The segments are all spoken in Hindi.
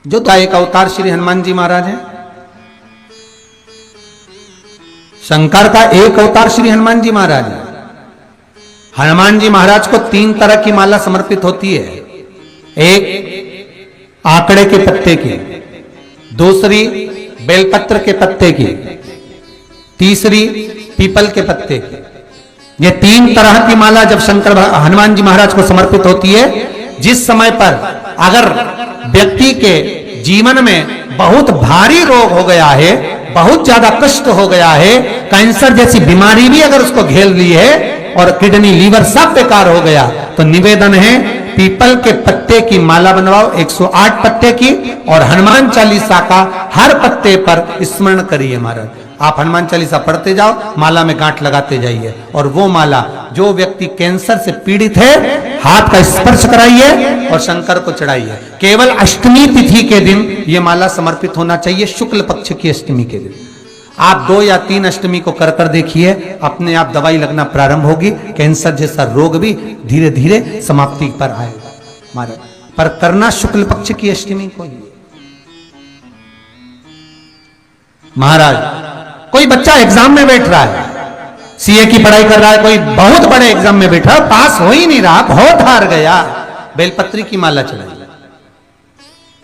जो एक अवतार श्री हनुमान जी महाराज हैं। शंकर का एक अवतार श्री हनुमान जी महाराज है। हनुमान जी महाराज को 3 तरह की माला समर्पित होती है। एक आंकड़े के पत्ते की, दूसरी बेलपत्र के पत्ते की, तीसरी पीपल के पत्ते की। ये 3 तरह की माला जब शंकर हनुमान जी महाराज को समर्पित होती है, जिस समय पर अगर व्यक्ति के जीवन में बहुत भारी रोग हो गया है, बहुत ज्यादा कष्ट हो गया है, कैंसर जैसी बीमारी भी अगर उसको घेर ली है और किडनी लीवर सब बेकार हो गया, तो निवेदन है पीपल के पत्ते की माला बनवाओ, 108 पत्ते की, और हनुमान चालीसा का हर पत्ते पर स्मरण करिए महाराज। आप हनुमान चालीसा पढ़ते जाओ, माला में गांठ लगाते जाइए, और वो माला जो व्यक्ति कैंसर से पीड़ित है हाथ का स्पर्श कराइए और शंकर को चढ़ाइए। केवल अष्टमी तिथि के दिन ये माला समर्पित होना चाहिए, शुक्ल पक्ष की अष्टमी के दिन। आप 2 या 3 अष्टमी को कर देखिए, अपने आप दवाई लगना प्रारंभ होगी, कैंसर जैसा रोग भी धीरे धीरे समाप्ति पर आएगा महाराज। पर करना शुक्ल पक्ष की अष्टमी को ही। महाराज कोई बच्चा एग्जाम में बैठ रहा है, सीए की पढ़ाई कर रहा है, कोई बहुत बड़े एग्जाम में बैठा, पास हो ही नहीं रहा, बहुत हार गया, बेलपत्री की माला चढ़ाई।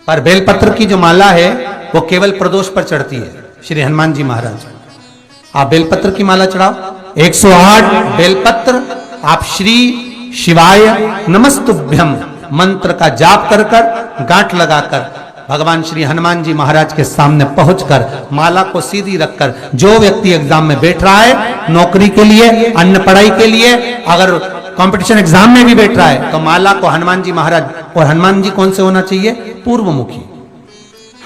पर बेलपत्र की जो माला है वो केवल प्रदोष पर चढ़ती है श्री हनुमान जी महाराज। आप बेलपत्र की माला चढ़ाओ, 108 बेलपत्र आप श्री शिवाय नमस्तुभ्यम मंत्र का जाप कर कर गांठ लगाकर भगवान श्री हनुमान जी महाराज के सामने पहुंचकर माला को सीधी रखकर, जो व्यक्ति एग्जाम में बैठ रहा है, नौकरी के लिए, अन्य पढ़ाई के लिए, अगर कंपटीशन एग्जाम में भी बैठ रहा है, तो माला को हनुमान जी महाराज, और हनुमान जी कौन से होना चाहिए? पूर्वमुखी।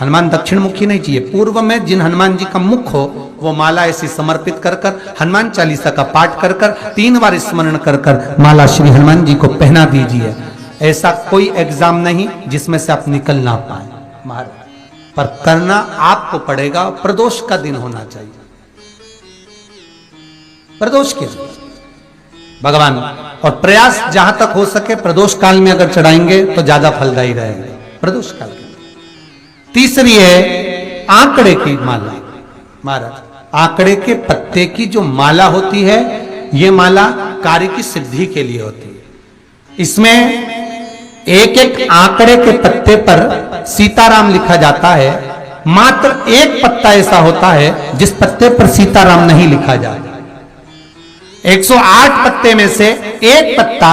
हनुमान दक्षिण मुखी नहीं चाहिए, पूर्व में जिन हनुमान जी का मुख हो वो माला ऐसी समर्पित कर कर हनुमान चालीसा का पाठ कर कर 3 बार स्मरण कर कर माला श्री हनुमान जी को पहना दीजिए। ऐसा कोई एग्जाम नहीं जिसमें से आप निकल ना पाए महाराज, पर करना आपको पड़ेगा। प्रदोष का दिन होना चाहिए, प्रदोष के दिन भगवान, और प्रयास जहां तक हो सके प्रदोष काल में अगर चढ़ाएंगे तो ज्यादा फलदायी रहेगा प्रदोष काल के। तीसरी है आंकड़े की माला महाराज। आंकड़े के पत्ते की जो माला होती है, ये माला कार्य की सिद्धि के लिए होती है। इसमें एक एक आंकड़े के पत्ते पर सीताराम लिखा जाता है। मात्र एक पत्ता ऐसा होता है जिस पत्ते पर सीताराम नहीं लिखा जाता। 108 पत्ते में से एक पत्ता,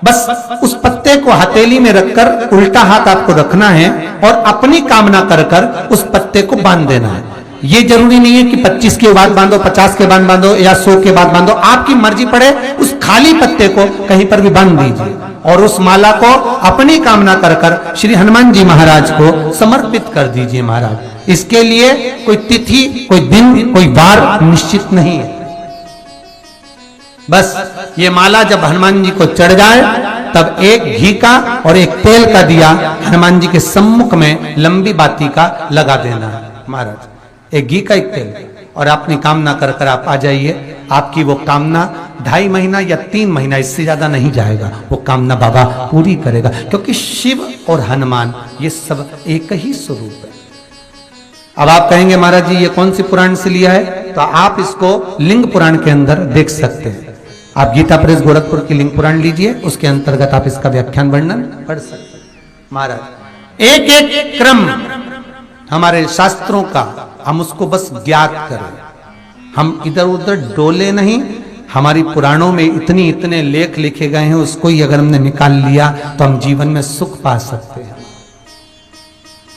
बस उस पत्ते को हथेली में रखकर उल्टा हाथ आपको रखना है और अपनी कामना कर कर उस पत्ते को बांध देना है। ये जरूरी नहीं है कि 25 के बाद बांधो, 50 के बाद बांधो या 100 के बाद बांधो, आपकी मर्जी पड़े। उस खाली पत्ते को कहीं पर भी बांध दीजिए और उस माला को अपनी कामना कर कर श्री हनुमान जी महाराज को समर्पित कर दीजिए महाराज। इसके लिए कोई तिथि, कोई दिन, कोई वार निश्चित नहीं है। बस ये माला जब हनुमान जी को चढ़ जाए तब एक घी का और एक तेल का दिया हनुमान जी के सम्मुख में लंबी बाती का लगा देना है महाराज। एक घी का, एक तेल, और अपनी कामना कर कर आप आ जाइए। आपकी वो कामना 2.5 महीना या 3 महीना, इससे ज्यादा नहीं जाएगा, वो कामना बाबा पूरी करेगा। क्योंकि शिव और हनुमान ये सब एक ही स्वरूप है। अब आप कहेंगे महाराज जी ये कौन सी पुराण से लिया है, तो आप इसको लिंग पुराण के अंदर देख सकते हैं। आप गीता प्रेस गोरखपुर की लिंग पुराण लीजिए, उसके अंतर्गत आप इसका व्याख्यान वर्णन पढ़ सकते हैं महाराज। एक एक क्रम हमारे शास्त्रों का हम उसको बस ज्ञात करें, हम इधर उधर डोले नहीं। हमारी पुराणों में इतने लेख लिखे गए हैं, उसको ही अगर हमने निकाल लिया तो हम जीवन में सुख पा सकते हैं,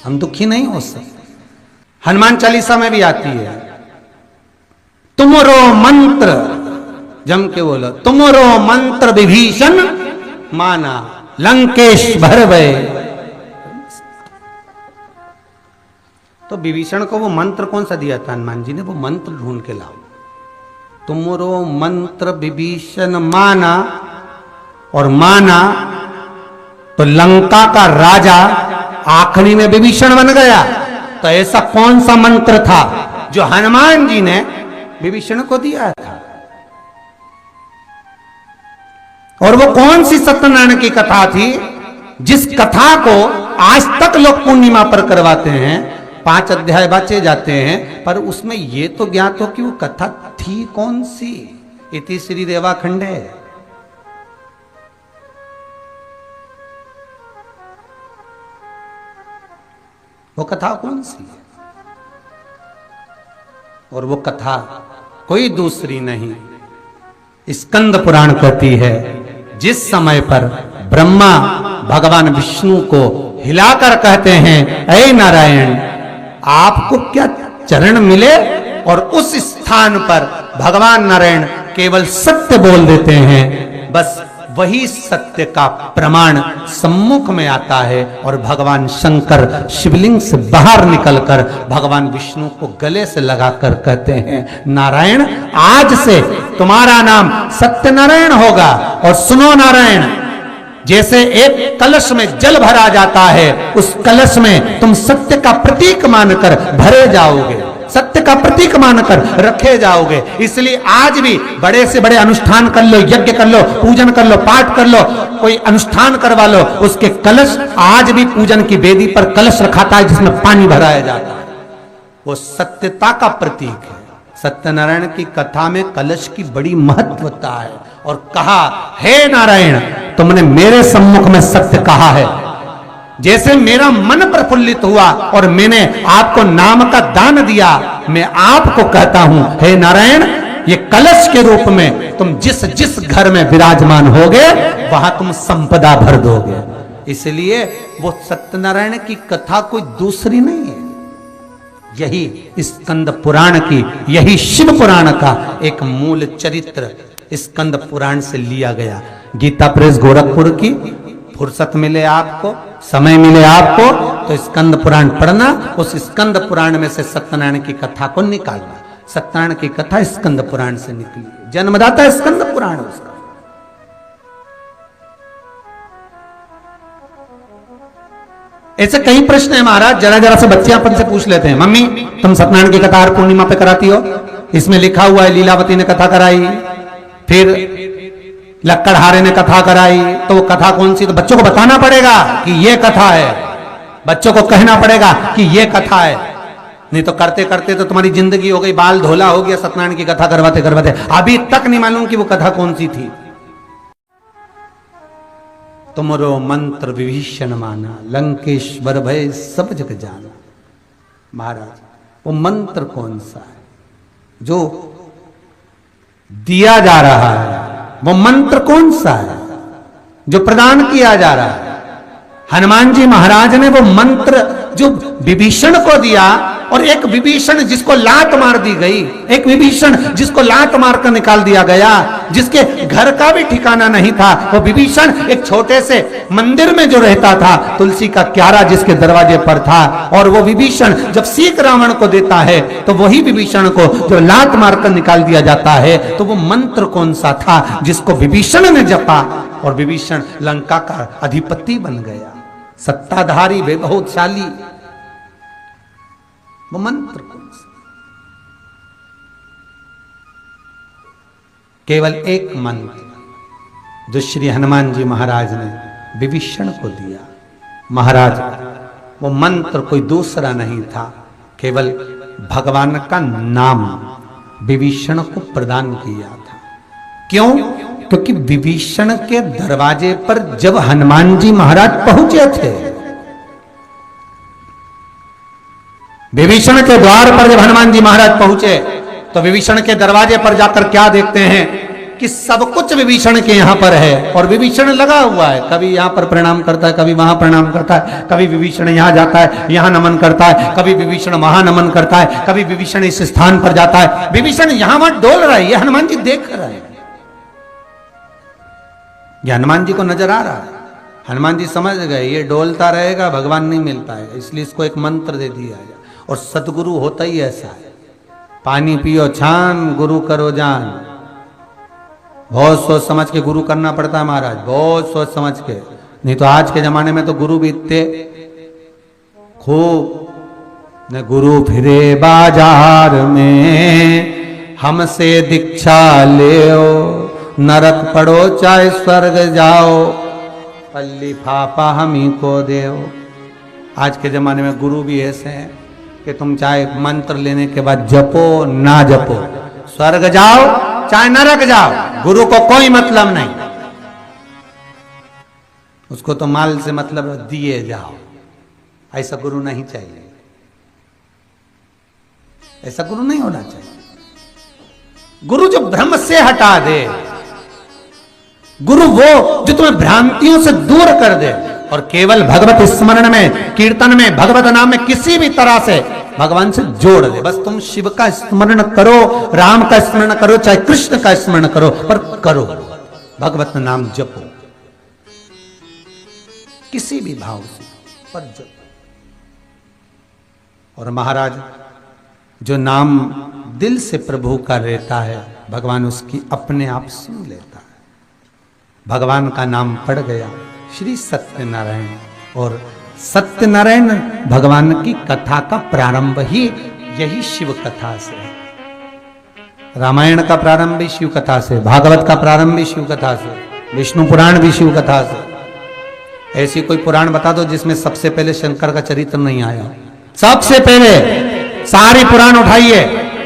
हम दुखी नहीं हो सकते। हनुमान चालीसा में भी आती है, तुमरो मंत्र, जम के बोलो, तुमरो मंत्र विभीषण माना लंकेश भरवे। तो विभीषण को वो मंत्र कौन सा दिया था हनुमान जी ने? वो मंत्र ढूंढ के लाओ। तुमरो मंत्र विभीषण माना, और माना तो लंका का राजा आखिरी में विभीषण बन गया। तो ऐसा कौन सा मंत्र था जो हनुमान जी ने विभीषण को दिया था? और वो कौन सी सत्यनारायण की कथा थी जिस कथा को आज तक लोग पूर्णिमा पर करवाते हैं, 5 अध्याय बाचे जाते हैं, पर उसमें ये तो ज्ञात हो कि वो कथा थी कौन सी। इति श्री रेवाखंडे, वो कथा कौन सी है? और वो कथा कोई दूसरी नहीं, स्कंद पुराण कहती है, जिस समय पर ब्रह्मा भगवान विष्णु को हिलाकर कहते हैं, ऐ नारायण आपको क्या चरण मिले, और उस स्थान पर भगवान नारायण केवल सत्य बोल देते हैं, बस वही सत्य का प्रमाण सम्मुख में आता है, और भगवान शंकर शिवलिंग से बाहर निकलकर भगवान विष्णु को गले से लगाकर कहते हैं, नारायण आज से तुम्हारा नाम सत्यनारायण होगा। और सुनो नारायण, जैसे एक कलश में जल भरा जाता है, उस कलश में तुम सत्य का प्रतीक मानकर भरे जाओगे, सत्य का प्रतीक मानकर रखे जाओगे। इसलिए आज भी बड़े से बड़े अनुष्ठान कर लो, यज्ञ कर लो, पूजन कर लो, पाठ कर लो, कोई अनुष्ठान करवा लो, उसके कलश आज भी पूजन की वेदी पर कलश रखाता है जिसमें पानी भराया जाता है, वो सत्यता का प्रतीक है। सत्यनारायण की कथा में कलश की बड़ी महत्वता है, और कहा, हे नारायण तुमने मेरे सम्मुख में सत्य कहा है, जैसे मेरा मन प्रफुल्लित हुआ और मैंने आपको नाम का दान दिया, मैं आपको कहता हूं, हे नारायण ये कलश के रूप में तुम जिस जिस घर में विराजमान होगे वहां तुम संपदा भर दोगे। इसलिए वो सत्यनारायण की कथा कोई दूसरी नहीं है, यही स्कंद पुराण की, यही शिव पुराण का एक मूल चरित्र स्कंद पुराण से लिया गया। गीता प्रेस गोरखपुर की, फुर्सत मिले आपको, समय मिले आपको तो स्कंद पुराण पढ़ना, उस स्कंद पुराण में से सत्यनारायण की कथा को निकालना। सत्यनारायण की कथा स्कंद पुराण से निकली, जन्मदाता स्कंद पुराण उसका। ऐसे कई प्रश्न है महाराज, जरा जरा से बच्चे अपन से पूछ लेते हैं, मम्मी तुम सत्यनारायण की कथा हर पूर्णिमा पे कराती हो, इसमें लिखा हुआ है लीलावती ने कथा कराई, फिर लक्कड़हारे ने कथा कराई, तो वो कथा कौन सी? तो बच्चों को बताना पड़ेगा कि ये कथा है, बच्चों को कहना पड़ेगा कि ये कथा है, नहीं तो करते करते तो तुम्हारी जिंदगी हो गई, बाल धोला हो गया सत्यनारायण की कथा करवाते करवाते, अभी तक नहीं मालूम कि वो कथा कौन सी थी। तुमरो मंत्र विभीषण माना, लंकेश्वर भय सब जग जाना। महाराज वो मंत्र कौन सा है जो दिया जा रहा है, वो मंत्र कौन सा है जो प्रदान किया जा रहा है? हनुमान जी महाराज ने वो मंत्र जो विभीषण को दिया, और एक विभीषण जिसको लात मार दी गई, एक विभीषण जिसको लात मार कर निकाल दिया गया, जिसके घर का भी ठिकाना नहीं था, वो विभीषण एक छोटे से मंदिर में जो रहता था, तुलसी का क्यारा जिसके दरवाजे पर था, और वो विभीषण जब सीख रावण को देता है तो वही विभीषण को जो लात मारकर निकाल दिया जाता है, तो वो मंत्र कौन सा था जिसको विभीषण ने जपा और विभीषण लंका का अधिपति बन गया, सत्ताधारी वैभवशाली? वो मंत्र कौन सा? केवल एक मंत्र जो श्री हनुमान जी महाराज ने विभीषण को दिया। महाराज वो मंत्र कोई दूसरा नहीं था, केवल भगवान का नाम विभीषण को प्रदान किया था। क्यों? क्योंकि विभीषण के दरवाजे पर जब हनुमान जी महाराज पहुंचे थे, विभीषण के द्वार पर जब हनुमान जी महाराज पहुंचे तो विभीषण के दरवाजे पर जाकर क्या देखते हैं कि सब कुछ विभीषण के यहां पर है, और विभीषण लगा हुआ है, कभी यहां पर प्रणाम करता है, कभी वहां प्रणाम करता है, कभी विभीषण यहां जाता है यहां नमन करता है, कभी विभीषण वहां नमन करता है, कभी विभीषण इस स्थान पर जाता है, विभीषण यहां वहां डोल रहा है, ये हनुमान जी देख रहे हैं, ये हनुमान जी को नजर आ रहा है। हनुमान जी समझ गए ये डोलता रहेगा भगवान नहीं मिल पाएगा, इसलिए इसको एक मंत्र दे दिया है। और सदगुरु होता ही ऐसा है, पानी पियो छान गुरु करो जान। बहुत सोच समझ के गुरु करना पड़ता है महाराज, बहुत सोच समझ के, नहीं तो आज के जमाने में तो गुरु भी इतने खूब न गुरु फिरे बाजार में हमसे दीक्षा लेओ, नरक पड़ो चाहे स्वर्ग जाओ, पल्ली फापा हम ही को देओ। आज के जमाने में गुरु भी ऐसे हैं कि तुम चाहे मंत्र लेने के बाद जपो ना जपो, स्वर्ग जाओ चाहे नरक जाओ, गुरु को कोई मतलब नहीं, उसको तो माल से मतलब दिए जाओ। ऐसा गुरु नहीं चाहिए, ऐसा गुरु नहीं होना चाहिए। गुरु जो भ्रम से हटा दे, गुरु वो जो तुम्हें भ्रांतियों से दूर कर दे और केवल भगवत स्मरण में, कीर्तन में, भगवत नाम में किसी भी तरह से भगवान से जोड़ दे। बस तुम शिव का स्मरण करो, राम का स्मरण करो, चाहे कृष्ण का स्मरण करो, पर करो, भगवत नाम जपो किसी भी भाव से, पर जपो। और महाराज जो नाम दिल से प्रभु का रहता है, भगवान उसकी अपने आप सुन लेता है। भगवान का नाम पड़ गया श्री सत्यनारायण, और सत्यनारायण भगवान की कथा का प्रारंभ ही यही शिव कथा से है। रामायण का प्रारंभ भी शिव कथा से, भागवत का प्रारंभ भी शिव कथा से, विष्णु पुराण भी शिव कथा से। ऐसी कोई पुराण बता दो जिसमें सबसे पहले शंकर का चरित्र नहीं आया। सबसे पहले सारी पुराण उठाइए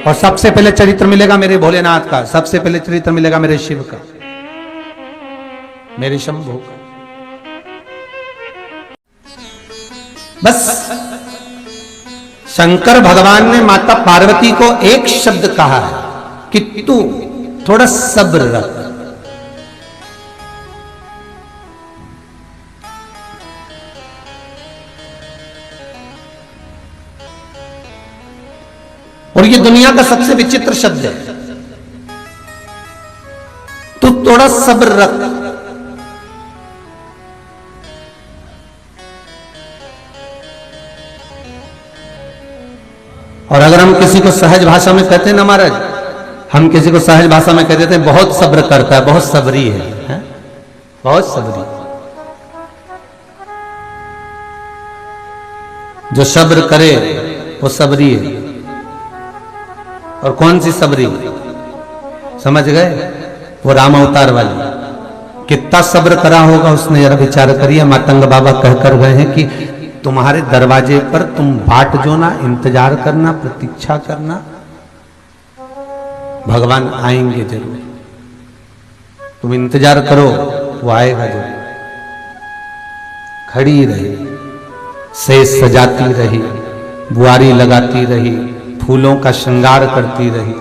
और सबसे पहले चरित्र मिलेगा मेरे भोलेनाथ का, सबसे पहले चरित्र मिलेगा मेरे शिव का, मेरे शंभू का। बस शंकर भगवान ने माता पार्वती को एक शब्द कहा है कि तू थोड़ा सब्र रख। और ये दुनिया का सबसे विचित्र शब्द है, तू थोड़ा सब्र रख। और अगर हम किसी को सहज भाषा में कहते हैं ना महाराज, हम किसी को सहज भाषा में कह देते हैं बहुत सब्र करता है, बहुत सबरी है? बहुत सबरी। जो सब्र करे वो सबरी है। और कौन सी सबरी समझ गए? वो राम अवतार वाली। कितना सब्र करा होगा उसने, जरा विचार करिए। मातंग बाबा कहकर गए हैं कि तुम्हारे दरवाजे पर तुम बाट जोना, इंतजार करना, प्रतीक्षा करना, भगवान आएंगे जरूर। तुम इंतजार करो, वो आएगा जरूर। खड़ी रही, सेज सजाती रही, बुआरी लगाती रही, फूलों का श्रृंगार करती रही,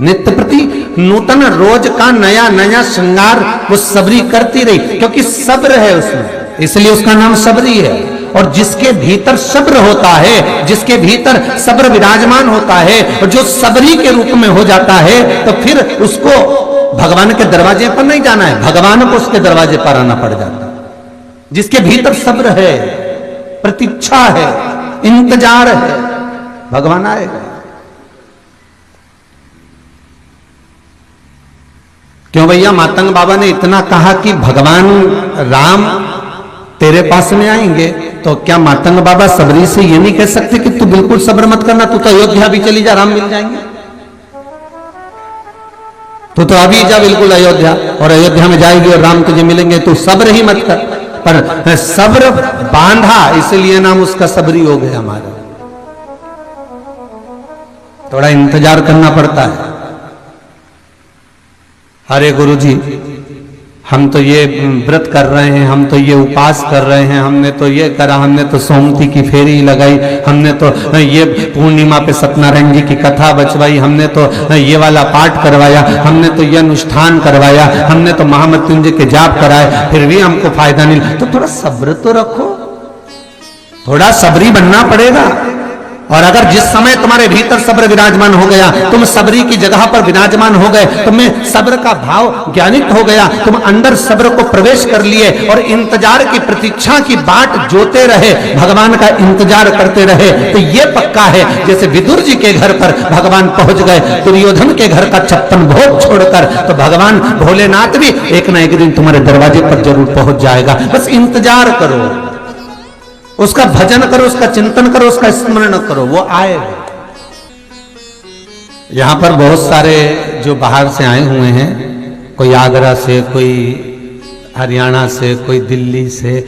नित्य प्रति नूतन रोज का नया नया श्रृंगार वो सबरी करती रही, क्योंकि सब्र है उसमें, इसलिए उसका नाम सबरी है। और जिसके भीतर सब्र होता है, जिसके भीतर सब्र विराजमान होता है, और जो सबरी के रूप में हो जाता है, तो फिर उसको भगवान के दरवाजे पर नहीं जाना है, भगवान को उसके दरवाजे पर आना पड़ जाता है। जिसके भीतर सब्र है, प्रतीक्षा है, इंतजार है, भगवान आएगा। क्यों भैया? मातंग बाबा ने इतना कहा कि भगवान राम तेरे पास में आएंगे, तो क्या मातंग बाबा सबरी से ये नहीं कह सकते कि तू बिल्कुल सब्र मत करना, तू तो अयोध्या भी चली जा, राम मिल जाएंगे, तू तो अभी जा बिल्कुल अयोध्या, और अयोध्या में जाएगी और राम तुझे मिलेंगे, तू सब्र ही मत कर। पर सब्र बांधा, इसलिए नाम उसका सबरी हो गया हमारा। थोड़ा इंतजार करना पड़ता है। अरे गुरु जी, हम तो ये व्रत कर रहे हैं, हम तो ये उपास कर रहे हैं, हमने तो ये करा, हमने तो सोमती की फेरी लगाई, हमने तो ये पूर्णिमा पे सत्यनारायण जी की कथा बचवाई, हमने तो ये वाला पाठ करवाया, हमने तो ये अनुष्ठान करवाया, हमने तो महामृत्युंजय के जाप कराए, फिर भी हमको फायदा नहीं। तो थोड़ा सब्र तो रखो, थोड़ा सबरी बनना पड़ेगा। और अगर जिस समय तुम्हारे भीतर सब्र विराजमान हो गया, तुम सबरी की जगह पर विराजमान हो गए, तुम्हें सब्र का भाव ज्ञानित हो गया, तुम अंदर सब्र को प्रवेश कर लिए और इंतजार की प्रतीक्षा की बाट जोते रहे, भगवान का इंतजार करते रहे, तो ये पक्का है जैसे विदुर जी के घर पर भगवान पहुंच गए, दुर्योधन के घर का 56 भोग छोड़कर, तो भगवान भोलेनाथ भी एक ना एक दिन तुम्हारे दरवाजे पर जरूर पहुंच जाएगा। बस इंतजार करो, उसका भजन करो, उसका चिंतन करो, उसका स्मरण करो, वो आएगा। यहां पर बहुत सारे जो बाहर से आए हुए हैं, कोई आगरा से, कोई हरियाणा से, कोई दिल्ली से,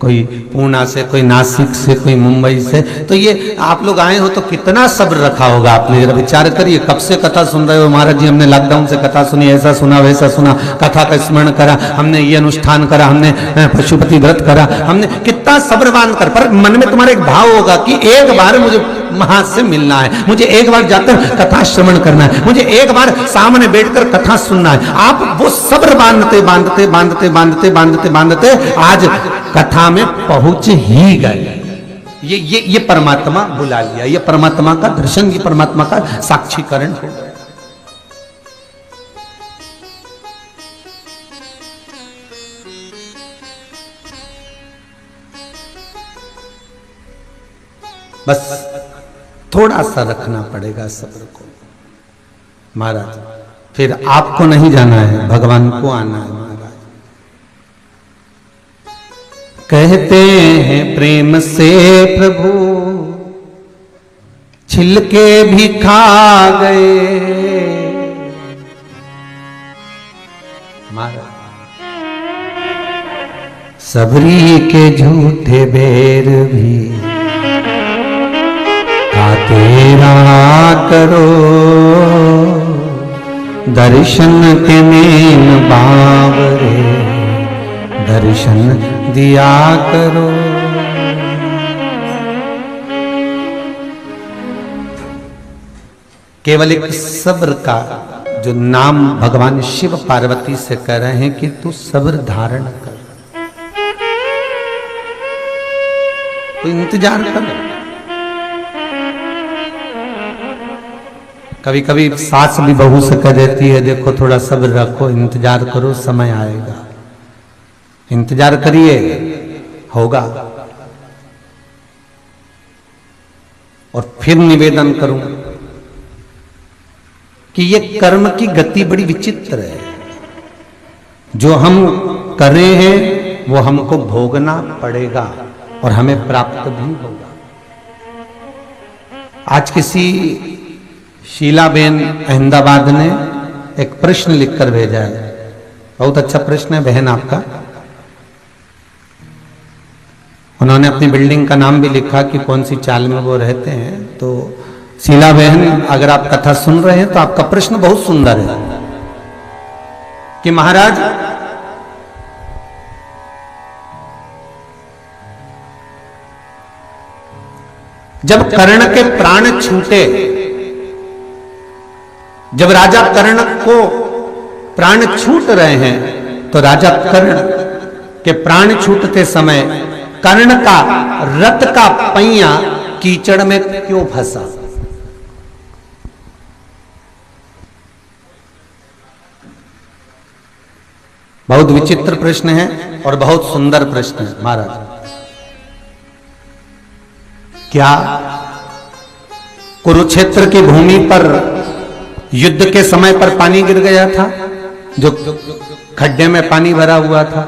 कोई पूना से, कोई नासिक से, कोई मुंबई से। तो ये आप लोग आए हो तो कितना सब्र रखा होगा आपने, जरा विचार करिए। कब से कथा सुन रहे हो महाराज जी, हमने लॉकडाउन से कथा सुनी, ऐसा सुना वैसा सुना, कथा का स्मरण करा, हमने ये अनुष्ठान करा, हमने पशुपति व्रत करा, हमने कितना सब्र बांध कर। पर मन में तुम्हारे एक भाव होगा कि एक बार मुझे वहां से मिलना है, मुझे एक बार जाकर कथा श्रवण करना है, मुझे एक बार सामने बैठकर कथा सुनना है। आप वो सब्र बांधते बांधते बांधते बांधते बांधते बांधते आज कथा में पहुंच ही गए। ये परमात्मा बुला लिया, ये परमात्मा का दर्शन, ये परमात्मा का साक्षीकरण हो गया। बस थोड़ा सा रखना पड़ेगा सब्र को महाराज, फिर आपको नहीं जाना है, भगवान को आना है महाराज। कहते हैं प्रेम से प्रभु छिलके भी खा गए महाराज, सबरी के झूठे बेर भी तेरा करो, दर्शन के नेम बावरे दर्शन दिया करो। केवल एक सब्र का जो नाम भगवान शिव पार्वती से कह रहे हैं कि तू सब्र धारण कर, तो इंतजार कर। कभी कभी सास भी बहू से कह देती है देखो थोड़ा सब्र रखो, इंतजार करो, समय आएगा, इंतजार करिए, होगा। और फिर निवेदन करूं कि ये कर्म की गति बड़ी विचित्र है, जो हम कर रहे हैं वो हमको भोगना पड़ेगा और हमें प्राप्त भी होगा। आज किसी शीलाबेन अहमदाबाद ने एक प्रश्न लिखकर भेजा है, बहुत अच्छा प्रश्न है बहन आपका। उन्होंने अपनी बिल्डिंग का नाम भी लिखा कि कौन सी चाल में वो रहते हैं। तो शीला बहन, अगर आप कथा सुन रहे हैं तो आपका प्रश्न बहुत सुंदर है कि महाराज जब कर्ण के प्राण छूटे, जब राजा कर्ण को प्राण छूट रहे हैं, तो राजा कर्ण के प्राण छूटते समय कर्ण का रथ का पहिया कीचड़ में क्यों फंसा? बहुत विचित्र प्रश्न है और बहुत सुंदर प्रश्न है महाराज। क्या कुरुक्षेत्र की भूमि पर युद्ध के समय पर पानी गिर गया था, जो खड्डे में पानी भरा हुआ था?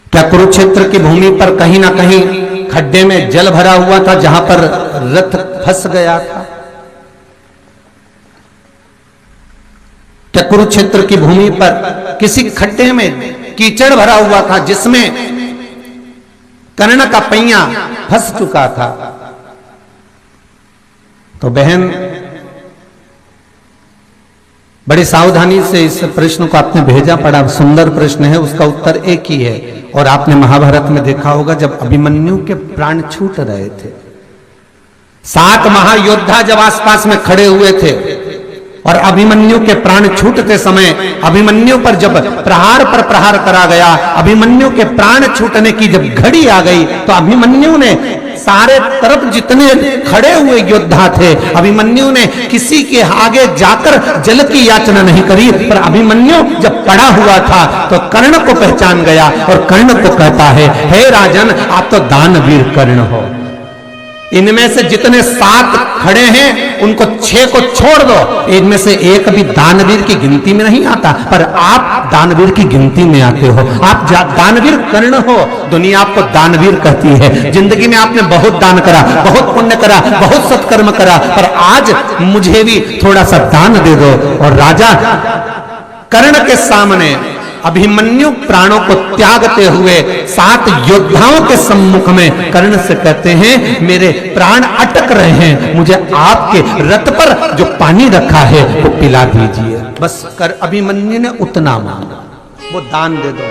क्या कुरुक्षेत्र की भूमि पर कहीं ना कहीं खड्डे में जल भरा हुआ था जहां पर रथ फंस गया था? क्या कुरुक्षेत्र की भूमि पर किसी खड्डे में कीचड़ भरा हुआ था जिसमें कर्ण का पहिया फंस चुका था? तो बहन बड़ी सावधानी से इस प्रश्न को आपने भेजा, बड़ा सुंदर प्रश्न है, उसका उत्तर एक ही है। और आपने महाभारत में देखा होगा जब अभिमन्यु के प्राण छूट रहे थे, 7 महायोद्धा जब आसपास में खड़े हुए थे और अभिमन्यु के प्राण छूटते समय अभिमन्यु पर जब प्रहार पर प्रहार करा गया, अभिमन्यु के प्राण छूटने की जब घड़ी आ गई, तो अभिमन्यु ने सारे तरफ जितने खड़े हुए योद्धा थे, अभिमन्यु ने किसी के आगे जाकर जल की याचना नहीं करी, पर अभिमन्यु जब पड़ा हुआ था तो कर्ण को पहचान गया और कर्ण को कहता है, हे राजन, आप तो दानवीर कर्ण हो। इनमें से जितने 7 खड़े हैं उनको 6 को छोड़ दो, इनमें से एक भी दानवीर की गिनती में नहीं आता, पर आप दानवीर की गिनती में आते हो। आप दानवीर कर्ण हो, दुनिया आपको दानवीर कहती है। जिंदगी में आपने बहुत दान करा, बहुत पुण्य करा, बहुत सत्कर्म करा, पर आज मुझे भी थोड़ा सा दान दे दो। और राजा कर्ण के सामने अभिमन्यु प्राणों को त्यागते हुए 7 योद्धाओं के सम्मुख में कर्ण से कहते हैं मेरे प्राण अटक रहे हैं, मुझे आपके रथ पर जो पानी रखा है वो पिला दीजिए। बस कर अभिमन्यु ने उतना मांगा, वो दान दे दो।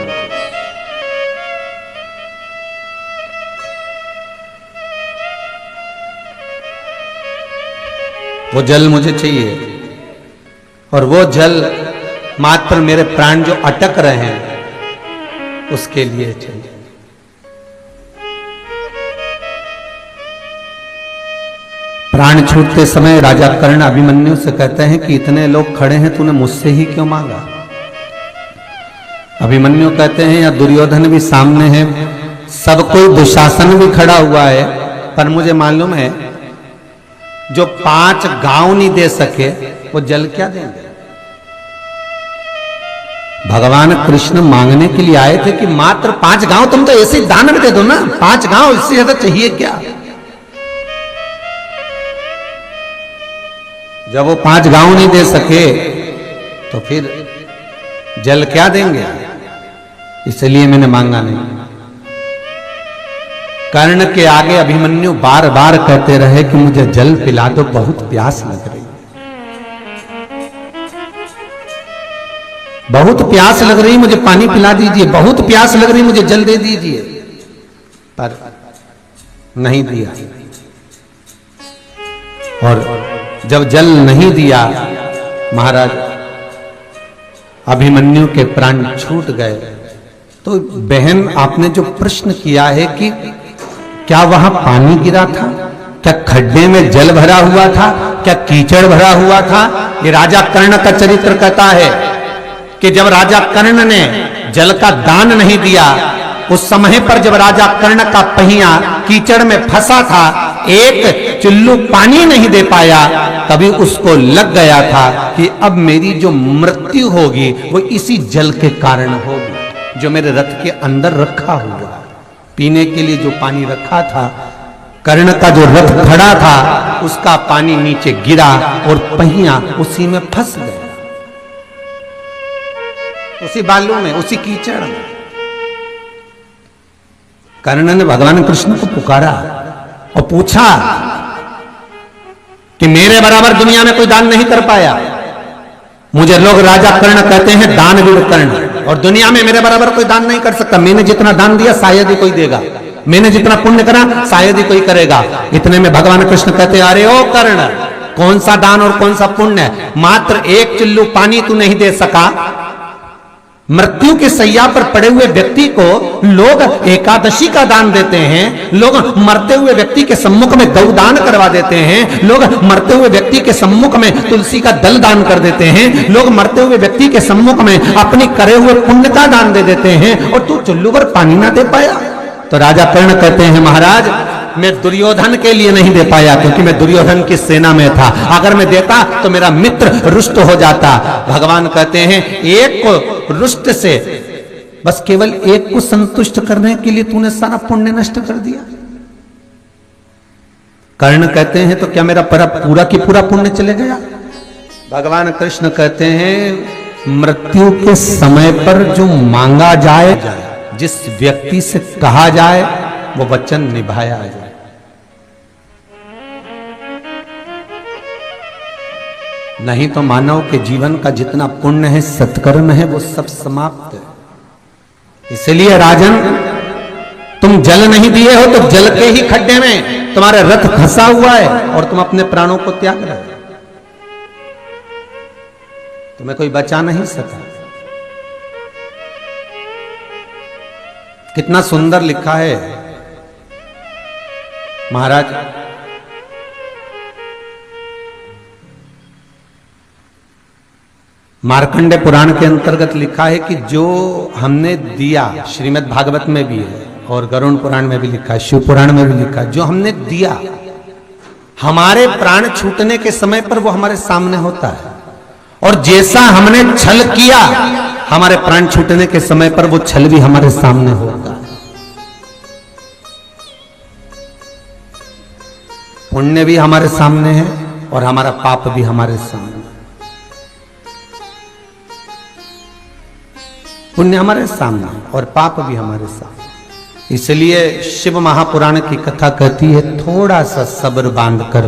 वो जल मुझे चाहिए और वो जल मात्र मेरे प्राण जो अटक रहे हैं उसके लिए चाहिए। प्राण छूटते समय राजा कर्ण अभिमन्यु से कहते हैं कि इतने लोग खड़े हैं, तूने मुझसे ही क्यों मांगा? अभिमन्यु कहते हैं या दुर्योधन भी सामने है, सब कोई दुशासन भी खड़ा हुआ है, पर मुझे मालूम है जो 5 गांव नहीं दे सके वो जल क्या देंगे? भगवान कृष्ण मांगने के लिए आए थे कि मात्र 5 गांव, तुम तो ऐसे दान में दे दो ना, 5 गांव, इससे ज्यादा चाहिए क्या? जब वो 5 गांव नहीं दे सके तो फिर जल क्या देंगे? इसलिए मैंने मांगा नहीं। कर्ण के आगे अभिमन्यु बार बार कहते रहे कि मुझे जल पिला दो, बहुत प्यास लग रही, बहुत प्यास लग रही, मुझे पानी पिला दीजिए, बहुत प्यास लग रही, मुझे जल दे दीजिए, पर नहीं दिया। और जब जल नहीं दिया महाराज अभिमन्यु के प्राण छूट गए। तो बहन आपने जो प्रश्न किया है कि क्या वहां पानी गिरा था, क्या खड्डे में जल भरा हुआ था, क्या कीचड़ भरा हुआ था? ये राजा कर्ण का चरित्र कहता है कि जब राजा कर्ण ने जल का दान नहीं दिया, उस समय पर जब राजा कर्ण का पहिया कीचड़ में फंसा था, एक चुल्लू पानी नहीं दे पाया, तभी उसको लग गया था कि अब मेरी जो मृत्यु होगी वो इसी जल के कारण होगी जो मेरे रथ के अंदर रखा हुआ। पीने के लिए जो पानी रखा था, कर्ण का जो रथ खड़ा था उसका पानी नीचे गिरा और पहिया उसी में फंस गया, उसी बालू में, उसी कीचड़ में। कर्ण ने भगवान कृष्ण को पुकारा और पूछा कि मेरे बराबर दुनिया में कोई दान नहीं कर पाया। मुझे लोग राजा कर्ण कहते हैं, दानवीर कर्ण, और दुनिया में मेरे बराबर कोई दान नहीं कर सकता। मैंने जितना दान दिया शायद ही कोई देगा, मैंने जितना पुण्य करा शायद ही कोई करेगा। इतने में भगवान कृष्ण कहते हैं, अरे ओ कर्ण, कौन सा दान और कौन सा पुण्य? मात्र एक चुल्लू पानी तू नहीं दे सका। मृत्यु के सैया पर पड़े हुए व्यक्ति को लोग एकादशी का दान देते हैं, लोग मरते हुए व्यक्ति के सम्मुख में गौ दान करवा देते हैं, लोग मरते हुए व्यक्ति के सम्मुख में तुलसी का दल दान कर देते हैं, लोग मरते हुए व्यक्ति के सम्मुख में अपने करे हुए पुण्य का दान दे देते हैं, और तू चुल्लू पर पानी ना दे पाया। तो राजा कर्ण कहते हैं, महाराज मैं दुर्योधन के लिए नहीं दे पाया क्योंकि मैं दुर्योधन की सेना में था, अगर मैं देता तो मेरा मित्र रुष्ट हो जाता। भगवान कहते हैं, एक को रुष्ट से, बस केवल एक को संतुष्ट करने के लिए तूने सारा पुण्य नष्ट कर दिया। कर्ण कहते हैं, तो क्या मेरा पूरा की पूरा पुण्य चले गया? भगवान कृष्ण कहते हैं, मृत्यु के समय पर जो मांगा जाए, जिस व्यक्ति से कहा जाए, वो वचन निभाया जाए। नहीं तो मानव के जीवन का जितना पुण्य है, सत्कर्म है, वो सब समाप्त है। इसलिए राजन, तुम जल नहीं दिए हो तो जल के ही खड्डे में तुम्हारा रथ फंसा हुआ है और तुम अपने प्राणों को त्याग रहे हो। तुम्हें कोई बचा नहीं सका। कितना सुंदर लिखा है महाराज, मार्कंडे पुराण के अंतर्गत लिखा है कि जो हमने दिया, श्रीमद् भागवत में भी है और गरुड़ पुराण में भी लिखा है, शिव पुराण में भी लिखा है, जो हमने दिया, हमारे प्राण छूटने के समय पर वो हमारे सामने होता है। और जैसा हमने छल किया, हमारे प्राण छूटने के समय पर वो छल भी हमारे सामने होता है। पुण्य भी हमारे सामने है और हमारा पाप भी हमारे सामने। पुण्य हमारे सामने और पाप भी हमारे सामने। इसलिए शिव महापुराण की कथा कहती है, थोड़ा सा सब्र बांधकर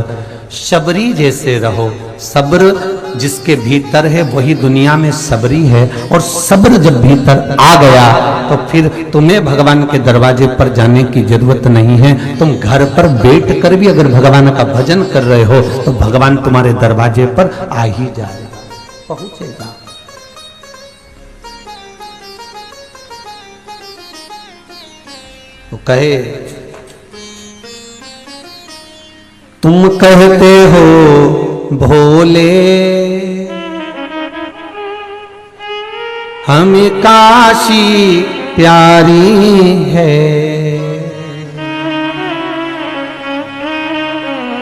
शबरी जैसे रहो। सब्र जिसके भीतर है वही दुनिया में सबरी है, और सब्र जब भीतर आ गया तो फिर तुम्हें भगवान के दरवाजे पर जाने की जरूरत नहीं है। तुम घर पर बैठ कर भी अगर भगवान का भजन कर रहे हो तो भगवान तुम्हारे दरवाजे पर आ ही जाएगा, पहुंचेगा। तो कहे, तुम कहते हो भोले हमें काशी प्यारी है,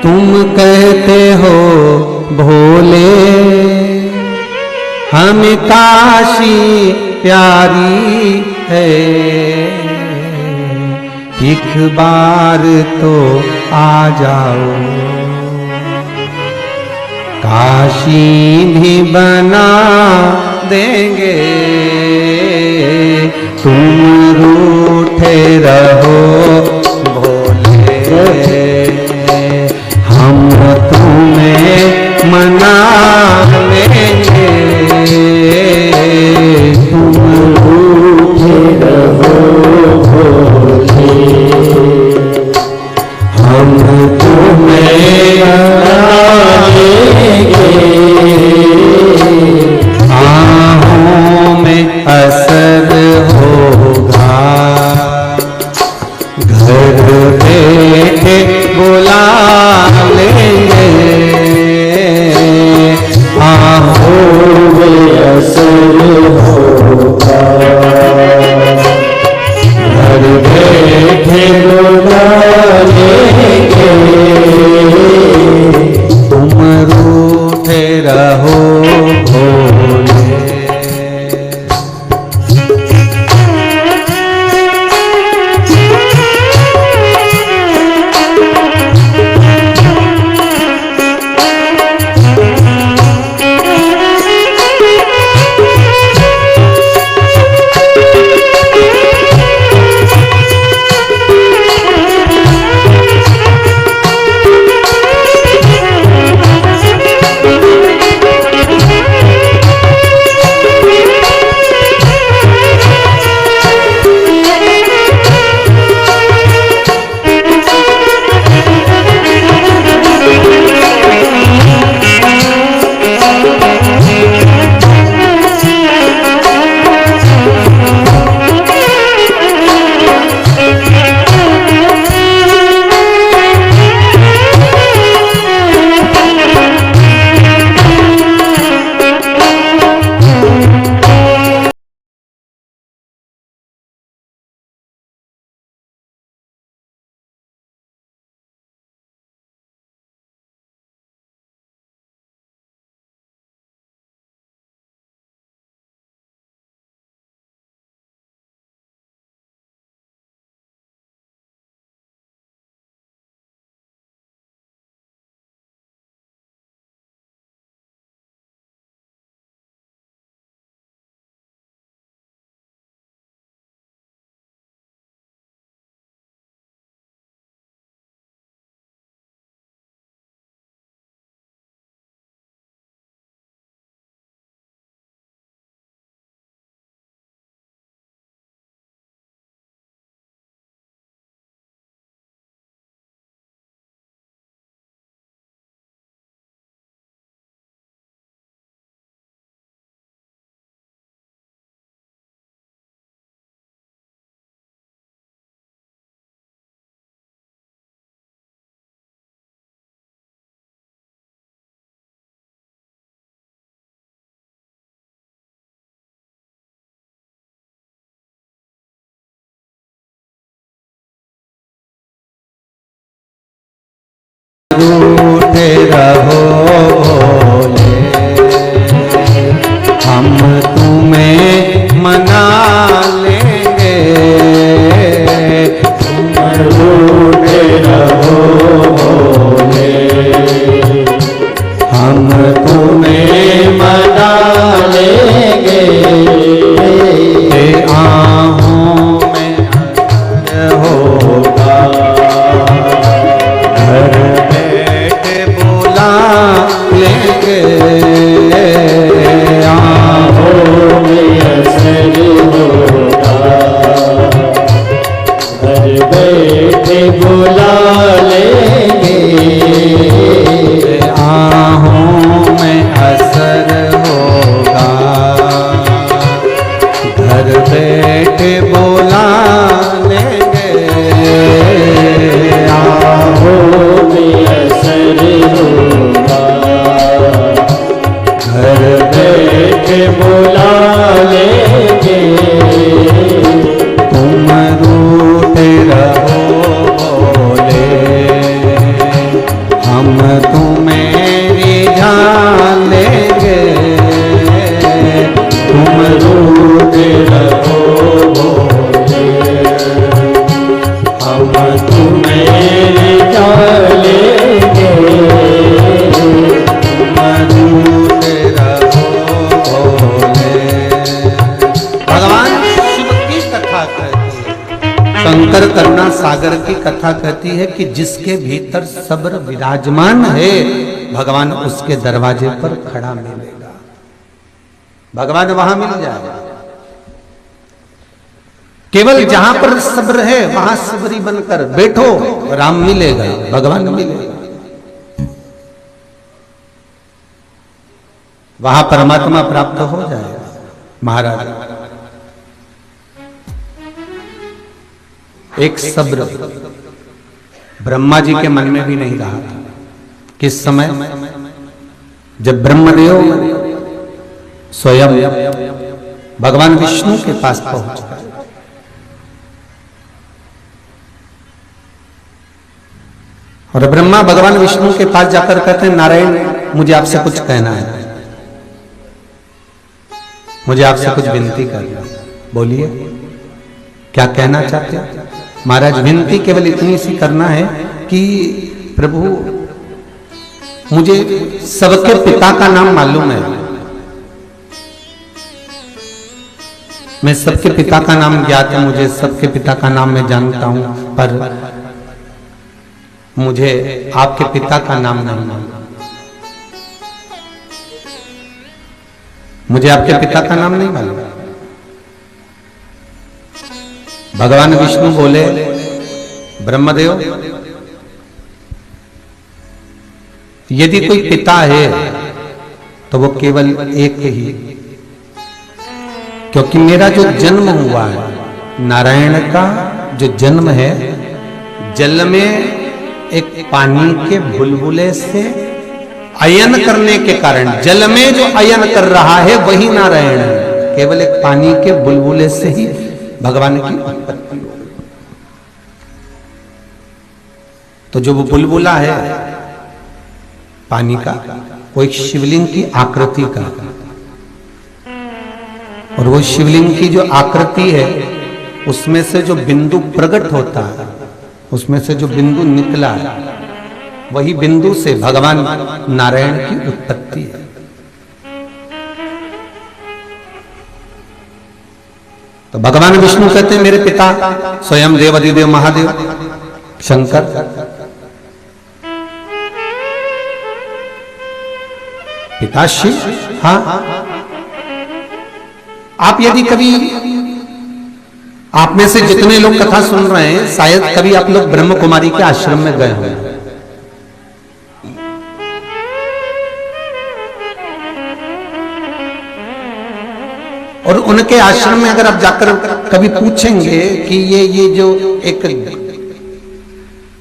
तुम कहते हो भोले हमें काशी प्यारी है, एक बार तो आ जाओ काशी भी बना देंगे, तुम रूठे रहो भोले हम तुम्हें मना लेंगे, तुम रूठे रहो भोले हम तुम्हें मना लेंगे, आहों में असर होगा घर बैठे बुला लेंगे, आहों में असर होगा घर बैठे बुला लेंगे, तुम रूठे रहो भोले। रूठे रहो भोले हम तुम्हें मना लेंगे, तुम रूठे रहो भोले हम तुम्हें मना लेंगे, करुणा सागर की कथा कहती है कि जिसके भीतर सब्र विराजमान है भगवान उसके दरवाजे पर खड़ा मिलेगा, भगवान वहां मिल जाएगा। केवल जहां पर सब्र है वहां सबरी बनकर बैठो, राम मिलेगा, भगवान मिलेगा, वहां परमात्मा प्राप्त हो जाएगा। महाराज एक सब्र ब्रह्मा जी के मन में भी नहीं रहा था। किस समय? जब ब्रह्मदेव स्वयं भगवान विष्णु के पास पहुंच गए और ब्रह्मा भगवान विष्णु के पास जाकर कहते हैं, नारायण मुझे आपसे कुछ कहना है, मुझे आपसे कुछ विनती करना। बोलिए क्या कहना चाहते हैं? महाराज विनती केवल इतनी सी करना है कि प्रभु मुझे सबके पिता का नाम मालूम है, मैं सबके पिता का नाम ज्ञात है, मुझे सबके पिता का नाम मैं जानता हूं, पर मुझे आपके पिता का नाम नहीं मालूम। मुझे आपके पिता का नाम नहीं मालूम। भगवान विष्णु बोले, ब्रह्मदेव यदि कोई पिता है तो वो केवल एक ही, क्योंकि मेरा जो जन्म हुआ है, नारायण का जो जन्म है, जल में एक पानी के बुलबुले से अयन करने के कारण, जल में जो अयन कर रहा है वही नारायण है। केवल एक पानी के बुलबुले से ही भगवान की उत्पत्ति हो गई। तो जो वो बुलबुला है पानी का, वो एक शिवलिंग की आकृति का, और वो शिवलिंग की जो आकृति है उसमें से जो बिंदु प्रकट होता है, उसमें से जो बिंदु निकला है, वही बिंदु से भगवान नारायण की उत्पत्ति है। तो भगवान विष्णु कहते हैं, मेरे पिता स्वयं देव अधिदेव महादेव शंकर, पिता शिव। हाँ, आप यदि कभी, आप में से जितने लोग कथा सुन रहे हैं, शायद कभी आप लोग ब्रह्म कुमारी के आश्रम में गए होंगे। और उनके आश्रम में अगर आप जाकर कभी पूछेंगे कि ये जो एक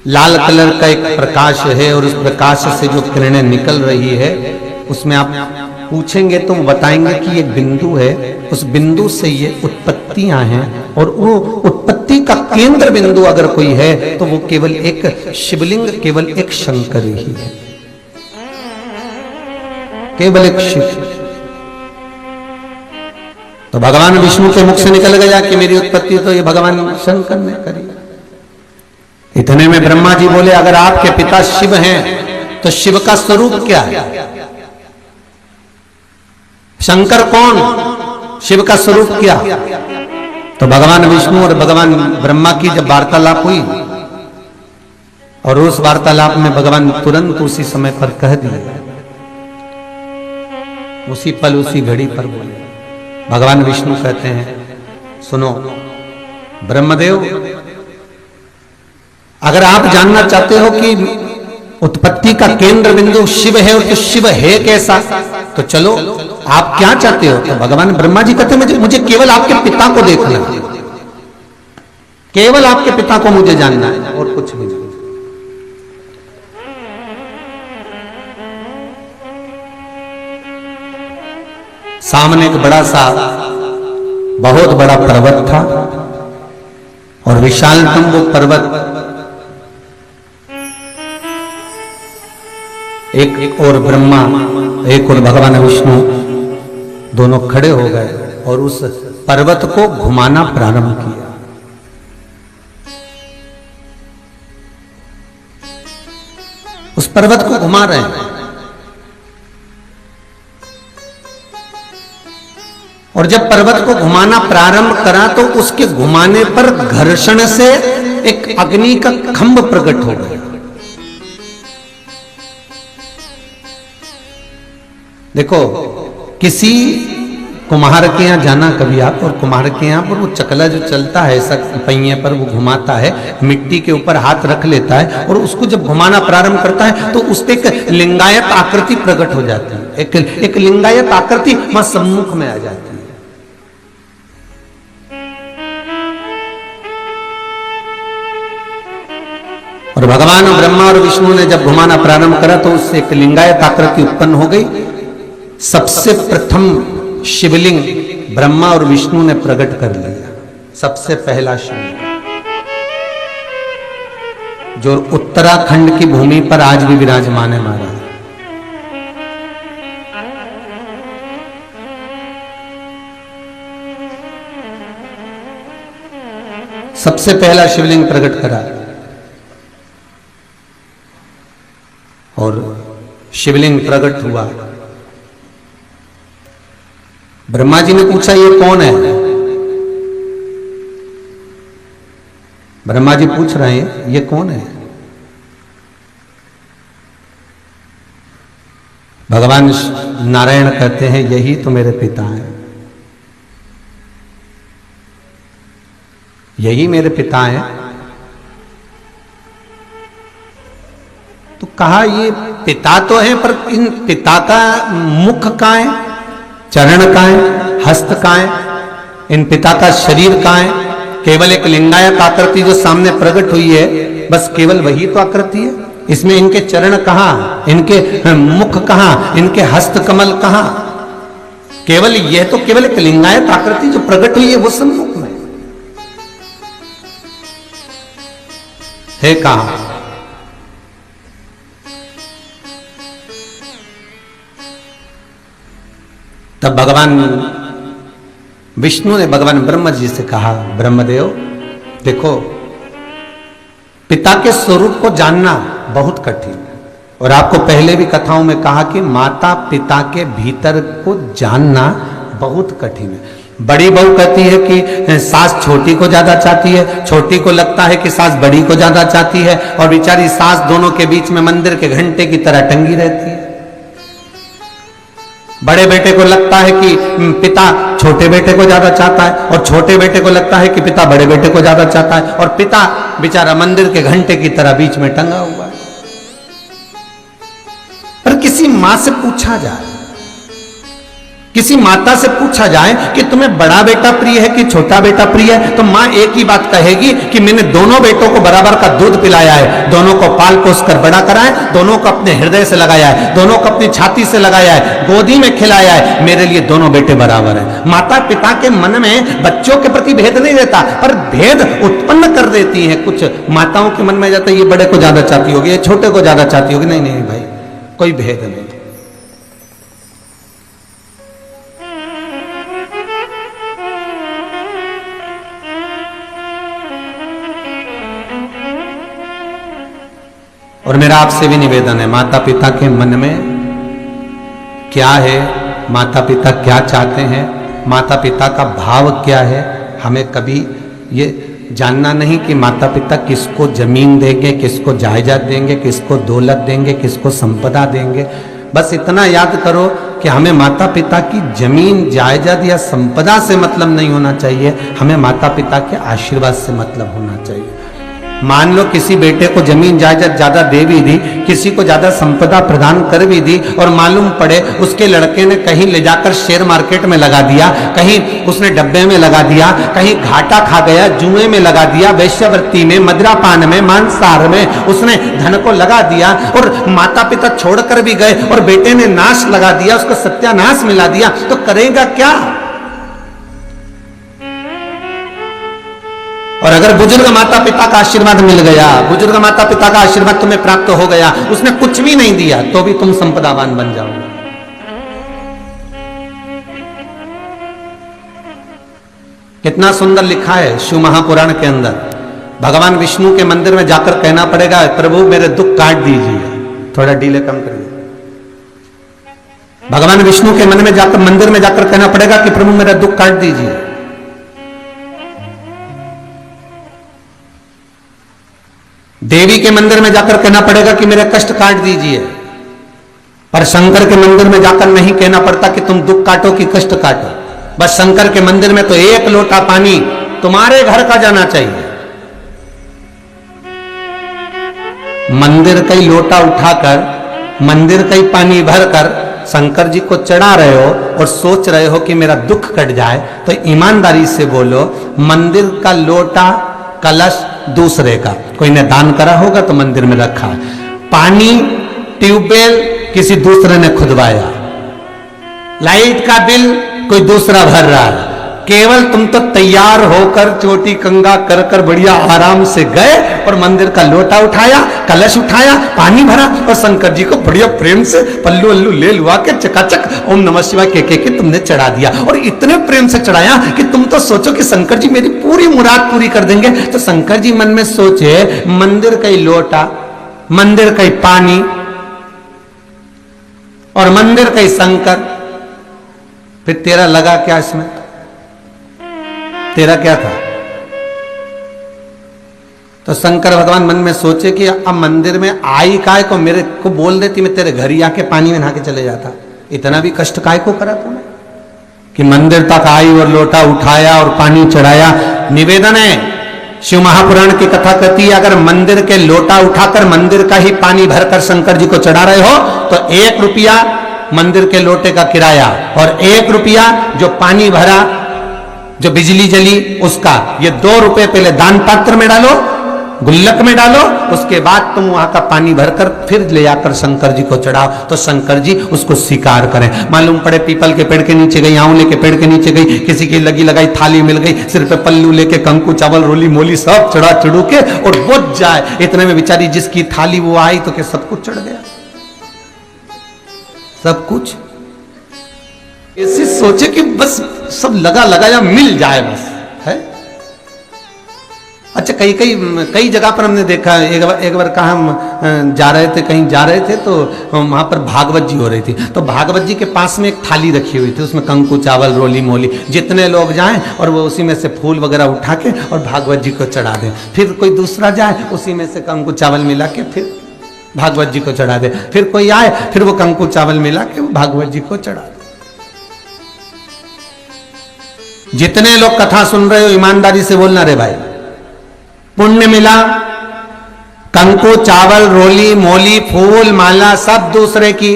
लाल कलर का एक प्रकाश है और उस प्रकाश से जो किरणें निकल रही है, उसमें आप पूछेंगे तो बताएंगे कि ये बिंदु है, उस बिंदु से ये उत्पत्तियां हैं, और वो उत्पत्ति का केंद्र बिंदु अगर कोई है तो वो केवल एक शिवलिंग, केवल एक शंकर ही है, केवल एक शिव। तो भगवान विष्णु के मुख से निकल गया कि मेरी उत्पत्ति तो ये भगवान शंकर ने करी। इतने में ब्रह्मा जी बोले, अगर आपके पिता शिव हैं तो शिव का स्वरूप क्या है? शंकर कौन, शिव का स्वरूप क्या? तो भगवान विष्णु और भगवान ब्रह्मा की जब वार्तालाप हुई, और उस वार्तालाप में भगवान तुरंत उसी समय पर कह दिया, उसी पल उसी घड़ी पर बोले। भगवान विष्णु कहते हैं, सुनो ब्रह्मदेव, अगर आप जानना चाहते हो कि उत्पत्ति का केंद्र बिंदु शिव है, और तो शिव है कैसा, तो चलो आप क्या चाहते हो? तो भगवान ब्रह्मा जी कहते हैं, मुझे केवल आपके पिता को देखना है, केवल आपके पिता को मुझे जानना है, और कुछ भी नहीं। सामने एक बड़ा सा, बहुत बड़ा पर्वत था, और विशालतम वो पर्वत, एक और ब्रह्मा, एक और भगवान विष्णु, दोनों खड़े हो गए और उस पर्वत को घुमाना प्रारंभ किया। उस पर्वत को घुमा रहे हैं। और जब पर्वत को घुमाना प्रारंभ करा तो उसके घुमाने पर घर्षण से एक अग्नि का खंभ प्रकट हो गया। देखो, किसी कुम्हार के यहां जाना कभी आप, और कुम्हार के यहां पर वो चकला जो चलता है ऐसा पहिए पर वो घुमाता है, मिट्टी के ऊपर हाथ रख लेता है और उसको जब घुमाना प्रारंभ करता है तो उससे एक लिंगायत आकृति प्रकट हो जाती है। एक लिंगायत आकृति वहां सम्मुख में आ जाती है। और भगवान ब्रह्मा और विष्णु ने जब घुमाना प्रारंभ करा तो उससे एक लिंगायत आकृति उत्पन्न हो गई। सबसे प्रथम शिवलिंग ब्रह्मा और विष्णु ने प्रकट कर लिया। सबसे पहला शिवलिंग जो उत्तराखंड की भूमि पर आज भी विराजमान है महाराज। सबसे पहला शिवलिंग प्रकट करा और शिवलिंग प्रकट हुआ। ब्रह्मा जी ने पूछा ये कौन है? ब्रह्मा जी पूछ रहे हैं ये कौन है? भगवान नारायण कहते हैं यही तो मेरे पिता हैं, यही मेरे पिता हैं। तो कहा ये पिता तो है, पर इन पिता का मुख कहां है, चरण कहां है, हस्त कहां है, इन पिता का शरीर कहां है? केवल एक लिंगायत आकृति जो सामने प्रकट हुई है, बस केवल वही तो आकृति है। इसमें इनके चरण कहां, इनके मुख कहां, इनके हस्त कमल कहां? केवल यह तो केवल एक लिंगायत आकृति जो प्रकट हुई है वो सम्मुख में है। कहां? तब भगवान विष्णु ने भगवान ब्रह्मा जी से कहा, ब्रह्मदेव देखो, पिता के स्वरूप को जानना बहुत कठिन है। और आपको पहले भी कथाओं में कहा कि माता पिता के भीतर को जानना बहुत कठिन है। बड़ी बहू कहती है कि सास छोटी को ज्यादा चाहती है, छोटी को लगता है कि सास बड़ी को ज्यादा चाहती है, और बेचारी सास दोनों के बीच में मंदिर के घंटे की तरह टंगी रहती है। बड़े बेटे को लगता है कि पिता छोटे बेटे को ज्यादा चाहता है, और छोटे बेटे को लगता है कि पिता बड़े बेटे को ज्यादा चाहता है, और पिता बेचारा मंदिर के घंटे की तरह बीच में टंगा हुआ है। पर किसी मां से पूछा जाए, किसी माता से पूछा जाए कि तुम्हें बड़ा बेटा प्रिय है कि छोटा बेटा प्रिय है, तो मां एक ही बात कहेगी कि मैंने दोनों बेटों को बराबर का दूध पिलाया है, दोनों को पाल पोस कर बड़ा करा है, दोनों को अपने हृदय से लगाया है, दोनों को अपनी छाती से लगाया है, गोदी में खिलाया है। मेरे लिए दोनों बेटे बराबर है। माता पिता के मन में बच्चों के प्रति भेद नहीं रहता, पर भेद उत्पन्न कर देती है। कुछ माताओं के मन में जाता है ये बड़े को ज्यादा चाहती होगी, ये छोटे को ज्यादा चाहती होगी। नहीं नहीं भाई, कोई भेद नहीं। और मेरा आपसे भी निवेदन है, माता पिता के मन में क्या है, माता पिता क्या चाहते हैं, माता पिता का भाव क्या है, हमें कभी ये जानना नहीं कि माता पिता किसको जमीन देंगे, किसको जायदाद देंगे, किसको दौलत देंगे, किसको संपदा देंगे। बस इतना याद करो कि हमें माता पिता की जमीन जायदाद या संपदा से मतलब नहीं होना चाहिए, हमें माता पिता के आशीर्वाद से मतलब होना चाहिए। मान लो किसी बेटे को जमीन जायदाद ज्यादा दे भी दी, किसी को ज्यादा संपदा प्रदान कर भी दी, और मालूम पड़े उसके लड़के ने कहीं ले जाकर शेयर मार्केट में लगा दिया, कहीं उसने डब्बे में लगा दिया, कहीं घाटा खा गया, जुए में लगा दिया, वेश्यावृत्ति में, मदिरापान में, मांसाहार में उसने धन को लगा दिया, और माता पिता छोड़कर भी गए और बेटे ने नाश लगा दिया, उसको सत्यानाश मिला दिया, तो करेगा क्या? और अगर बुजुर्ग माता पिता का आशीर्वाद मिल गया, बुजुर्ग माता पिता का आशीर्वाद तुम्हें प्राप्त हो गया, उसने कुछ भी नहीं दिया तो भी तुम संपदावान बन जाओगे। कितना सुंदर लिखा है शिव महापुराण के अंदर। भगवान विष्णु के मंदिर में जाकर कहना पड़ेगा, प्रभु मेरे दुख काट दीजिए, थोड़ा डीले कम करिए। भगवान विष्णु के मन में जाकर, मंदिर में जाकर कहना पड़ेगा कि प्रभु मेरा दुख काट दीजिए। देवी के मंदिर में जाकर कहना पड़ेगा कि मेरे कष्ट काट दीजिए। पर शंकर के मंदिर में जाकर नहीं कहना पड़ता कि तुम दुख काटो कि कष्ट काटो। बस शंकर के मंदिर में तो एक लोटा पानी तुम्हारे घर का जाना चाहिए। मंदिर का ही लोटा उठाकर, मंदिर का ही पानी भरकर शंकर जी को चढ़ा रहे हो और सोच रहे हो कि मेरा दुख कट जाए, तो ईमानदारी से बोलो, मंदिर का लोटा कलश दूसरे का, कोई ने दान करा होगा तो मंदिर में रखा है। पानी ट्यूबवेल किसी दूसरे ने खुदवाया। लाइट का बिल कोई दूसरा भर रहा है। केवल तुम तो तैयार होकर चोटी कंगा कर कर बढ़िया आराम से गए और मंदिर का लोटा उठाया, कलश उठाया, पानी भरा और शंकर जी को बढ़िया प्रेम से पल्लू अल्लू ले लुआ के चकाचक ओम नमः शिवाय के तुमने चढ़ा दिया। और इतने प्रेम से चढ़ाया कि तुम तो सोचो कि शंकर जी मेरी पूरी मुराद पूरी कर देंगे। तो शंकर जी मन में सोचे, मंदिर का ही लोटा, मंदिर का ही पानी और मंदिर का ही शंकर, फिर तेरा लगा क्या इसमें? तेरा क्या था? तो शंकर भगवान मन में सोचे कि अब मंदिर में आई काय को, मेरे को बोल देती मैं तेरे घर ही आके पानी में नहा के चले जाता। इतना भी कष्ट काय को करा तुमने कि मंदिर तक आई और लोटा उठाया और पानी चढ़ाया। निवेदन है, शिव महापुराण की कथा कहती है, अगर मंदिर के लोटा उठाकर मंदिर का ही पानी भरकर शंकर जी को चढ़ा रहे हो तो 1 रुपया मंदिर के लोटे का किराया और 1 रुपया जो पानी भरा, जो बिजली जली उसका, ये 2 रुपए पहले दान पात्र में डालो, गुल्लक में डालो, उसके बाद तुम वहां का पानी भरकर फिर ले जाकर शंकर जी को चढ़ाओ तो शंकर जी उसको स्वीकार करें। मालूम पड़े पीपल के पेड़ के नीचे गई, आंवले के पेड़ के नीचे गई, किसी की लगी लगाई थाली मिल गई, सिर पे पल्लू लेके कंकु चावल रोली मोली सब चढ़ा चढ़ू के और बुझ जाए। इतने में बेचारी जिसकी थाली वो आई तो क्या सब कुछ चढ़ गया? सब कुछ ऐसे सोचे कि बस सब लगा लगाया मिल जाए बस, है। अच्छा, कई जगह पर हमने देखा, एक बार कहा हम जा रहे थे, कहीं जा रहे थे तो वहां पर भागवत जी हो रही थी। तो भागवत जी के पास में एक थाली रखी हुई थी, उसमें कंकु चावल रोली मोली, जितने लोग जाएं और वो उसी में से फूल वगैरह उठा के और भागवत जी को चढ़ा दें। फिर कोई दूसरा जाए, उसी में से कंकु चावल मिला के फिर भागवत जी को चढ़ा दे। फिर कोई आए, फिर वो कंकु चावल मिला के भागवत जी को चढ़ा दे। जितने लोग कथा सुन रहे हो ईमानदारी से बोलना रे भाई, पुण्य मिला। कंकु चावल रोली मोली फूल माला सब दूसरे की,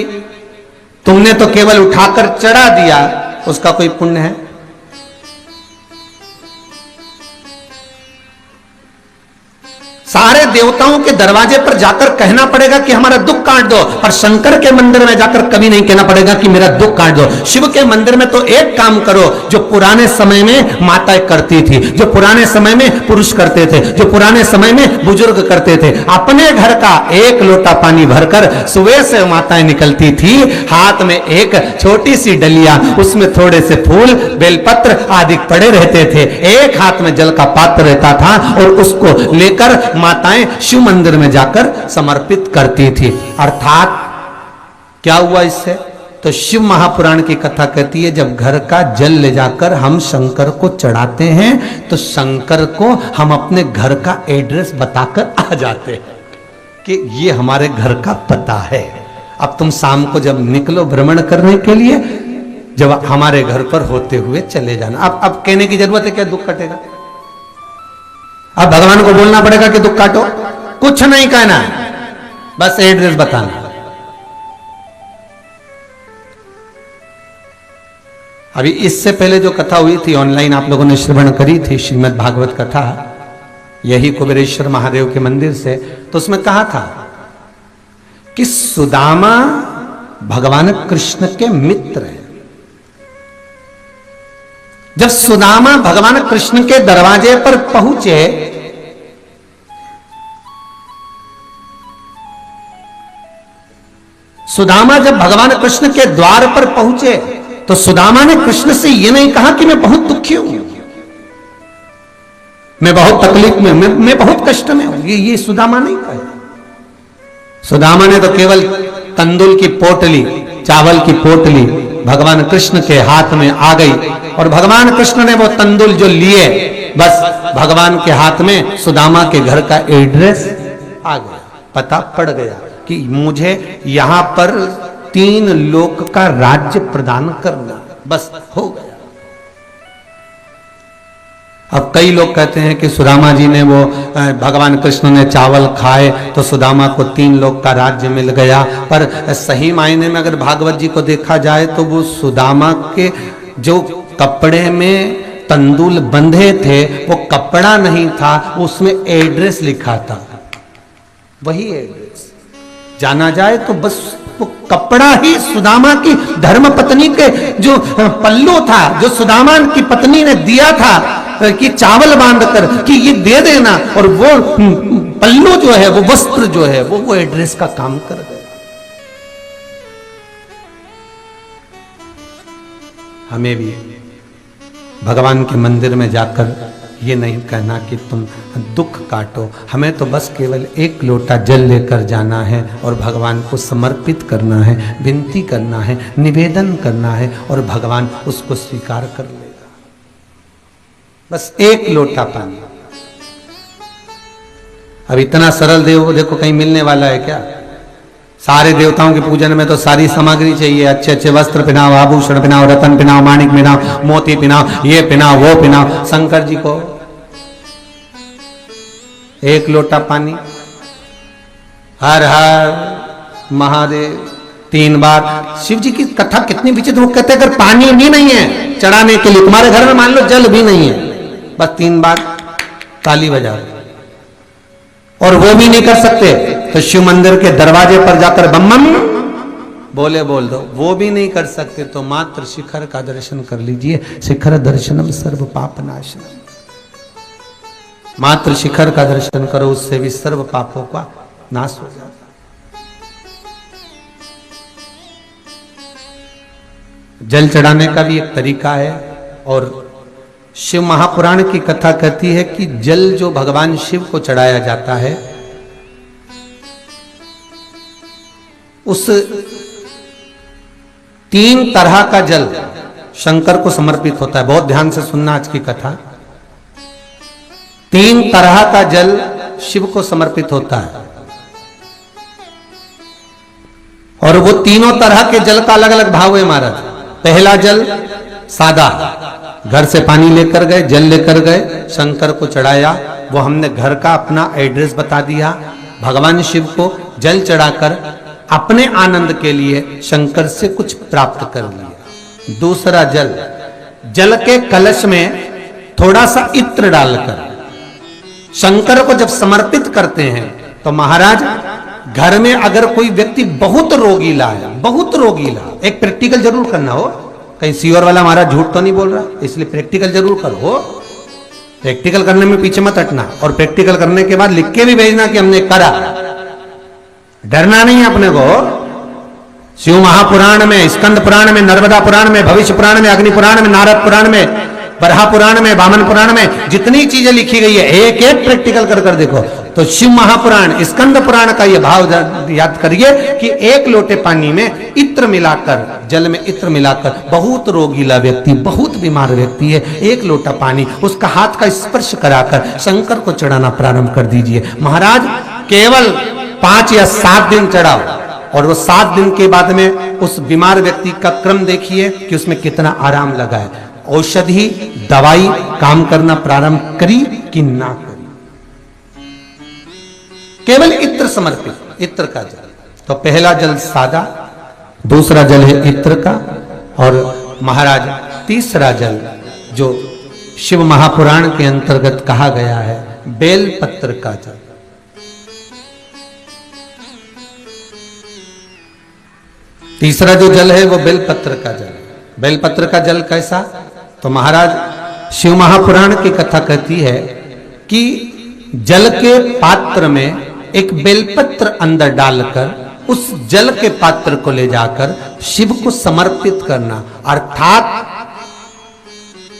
तुमने तो केवल उठाकर चढ़ा दिया, उसका कोई पुण्य है? सारे देवताओं के दरवाजे पर जाकर कहना पड़ेगा कि हमारा दुख काट दो, पर शंकर के मंदिर में जाकर कभी नहीं कहना पड़ेगा कि मेरा दुख काट दो। शिव के मंदिर में तो एक काम करो जो पुराने समय में माताएं करती थी, जो पुराने समय में पुरुष करते थे, जो पुराने समय में बुजुर्ग करते थे। अपने घर का 1 लोटा पानी भरकर सुबह से माताएं निकलती थी, हाथ में एक छोटी सी डलिया, उसमें थोड़े से फूल बेलपत्र आदि पड़े रहते थे, एक हाथ में जल का पात्र रहता था और उसको लेकर माताएं शिव मंदिर में जाकर समर्पित करती थी। अर्थात क्या हुआ इससे? तो शिव महापुराण की कथा कहती है, जब घर का जल ले जाकर हम शंकर को चढ़ाते हैं तो शंकर को हम अपने घर का एड्रेस बताकर आ जाते हैं कि ये हमारे घर का पता है। अब तुम शाम को जब निकलो भ्रमण करने के लिए, जब हमारे घर पर होते हुए चले जाना। अब कहने की जरूरत है क्या दुख कटेगा? अब भगवान को बोलना पड़ेगा कि दुख काटो? कुछ नहीं कहना, बस एड्रेस बताना। अभी इससे पहले जो कथा हुई थी ऑनलाइन, आप लोगों ने श्रवण करी थी, श्रीमद् भागवत कथा, यही कुबेरेश्वर महादेव के मंदिर से, तो उसमें कहा था कि सुदामा भगवान कृष्ण के मित्र हैं। जब सुदामा भगवान कृष्ण के दरवाजे पर पहुंचे सुदामा जब भगवान कृष्ण के द्वार पर पहुंचे तो सुदामा ने कृष्ण से यह नहीं कहा कि मैं बहुत दुखी हूं, मैं बहुत तकलीफ में, मैं बहुत कष्ट में हूं, ये सुदामा नहीं कहा। सुदामा ने तो केवल तंदुल की पोटली चावल की पोटली भगवान कृष्ण के हाथ में आ गई और भगवान कृष्ण ने वो तंदुल जो लिए, बस भगवान के हाथ में सुदामा के घर का एड्रेस आ गया, पता पड़ गया कि मुझे यहां पर 3 लोक का राज्य प्रदान करना, बस हो गया। अब कई लोग कहते हैं कि सुदामा जी ने वो भगवान कृष्ण ने चावल खाए तो सुदामा को 3 लोक का राज्य मिल गया, पर सही मायने में अगर भागवत जी को देखा जाए तो वो सुदामा के जो कपड़े में तंदुल बंधे थे वो कपड़ा नहीं था, उसमें एड्रेस लिखा था, वही एड्रेस जाना जाए तो बस वो कपड़ा ही सुदामा की धर्म पत्नी के जो पल्लू था, जो सुदामा की पत्नी ने दिया था कि चावल बांधकर कि ये दे देना, और वो पल्लू जो है, वो वस्त्र जो है, वो एड्रेस का काम कर गया। हमें भी भगवान के मंदिर में जाकर ये नहीं कहना कि तुम दुख काटो, हमें तो बस केवल 1 लोटा जल लेकर जाना है और भगवान को समर्पित करना है, विनती करना है, निवेदन करना है और भगवान उसको स्वीकार कर लेगा। बस 1 लोटा पानी। अब इतना सरल देव देखो कहीं मिलने वाला है क्या? सारे देवताओं के पूजन में तो सारी सामग्री चाहिए, अच्छे अच्छे वस्त्र पहनाओ, आभूषण पहनाओ, रतन पहनाओ, माणिक पहनाओ, मोती पहनाओ, ये पहनाओ, वो पहनाओ। शंकर जी को 1 लोटा पानी, हर हर महादेव 3 बार। शिव जी की कथा कितनी विचित्र, वो कहते अगर पानी भी नहीं है चढ़ाने के लिए, तुम्हारे घर में मान लो जल भी नहीं है, बस 3 बार ताली बजा दो। और वो भी नहीं कर सकते तो शिव मंदिर के दरवाजे पर जाकर बम बम बोले बोल दो, वो भी नहीं कर सकते तो मात्र शिखर का दर्शन कर लीजिए। शिखर दर्शनम सर्व पाप नाशनम, मात्र शिखर का दर्शन करो, उससे भी सर्व पापों का नाश हो जाता। जल चढ़ाने का भी एक तरीका है, और शिव महापुराण की कथा कहती है कि जल जो भगवान शिव को चढ़ाया जाता है, उस 3 तरह का जल शंकर को समर्पित होता है। बहुत ध्यान से सुनना आज की कथा। 3 तरह का जल शिव को समर्पित होता है, और वो तीनों तरह के जल का अलग अलग भाव है महाराज। पहला जल सादा, घर से पानी लेकर गए, जल लेकर गए, शंकर को चढ़ाया, वो हमने घर का अपना एड्रेस बता दिया, भगवान शिव को जल चढ़ाकर अपने आनंद के लिए शंकर से कुछ प्राप्त कर लिया। दूसरा जल, जल के कलश में थोड़ा सा इत्र डालकर शंकर को जब समर्पित करते हैं तो महाराज घर में अगर कोई व्यक्ति बहुत रोगीला है, बहुत रोगीला, एक प्रैक्टिकल जरूर करना हो, कहीं सीओर वाला महाराज झूठ तो नहीं बोल रहा, इसलिए प्रैक्टिकल जरूर करो। प्रैक्टिकल करने में पीछे मत हटना, और प्रैक्टिकल करने के बाद लिख के भी भेजना कि हमने करा। डरना नहीं है अपने को। शिव महापुराण में, स्कंद पुराण में, नर्मदा पुराण में, भविष्य पुराण में, अग्नि पुराण में, नारद पुराण में, बरहा पुराण में, वामन पुराण में जितनी चीजें लिखी गई है, एक एक प्रैक्टिकल कर कर देखो। तो शिव महापुराण, स्कंद पुराण का यह भाव याद करिए कि 1 लोटे पानी में इत्र मिलाकर, जल में इत्र मिलाकर, बहुत रोगीला व्यक्ति, बहुत बीमार व्यक्ति है, 1 लोटा पानी उसका हाथ का स्पर्श कराकर शंकर को चढ़ाना प्रारंभ कर दीजिए। महाराज केवल 5 या 7 दिन चढ़ाओ, और वो 7 दिन के बाद में उस बीमार व्यक्ति का क्रम देखिए कि उसमें कितना आराम लगा है। औषधि दवाई काम करना प्रारंभ करी कि ना करी। केवल इत्र समर्पित, इत्र का जल। तो पहला जल सादा, दूसरा जल है इत्र का, और महाराज तीसरा जल जो शिव महापुराण के अंतर्गत कहा गया है, बेल पत्र का जल। तीसरा जो जल है वो बेलपत्र का जल। बेलपत्र का जल कैसा? तो महाराज शिव महापुराण की कथा कहती है कि जल के पात्र में एक बेलपत्र अंदर डालकर उस जल के पात्र को ले जाकर शिव को समर्पित करना, अर्थात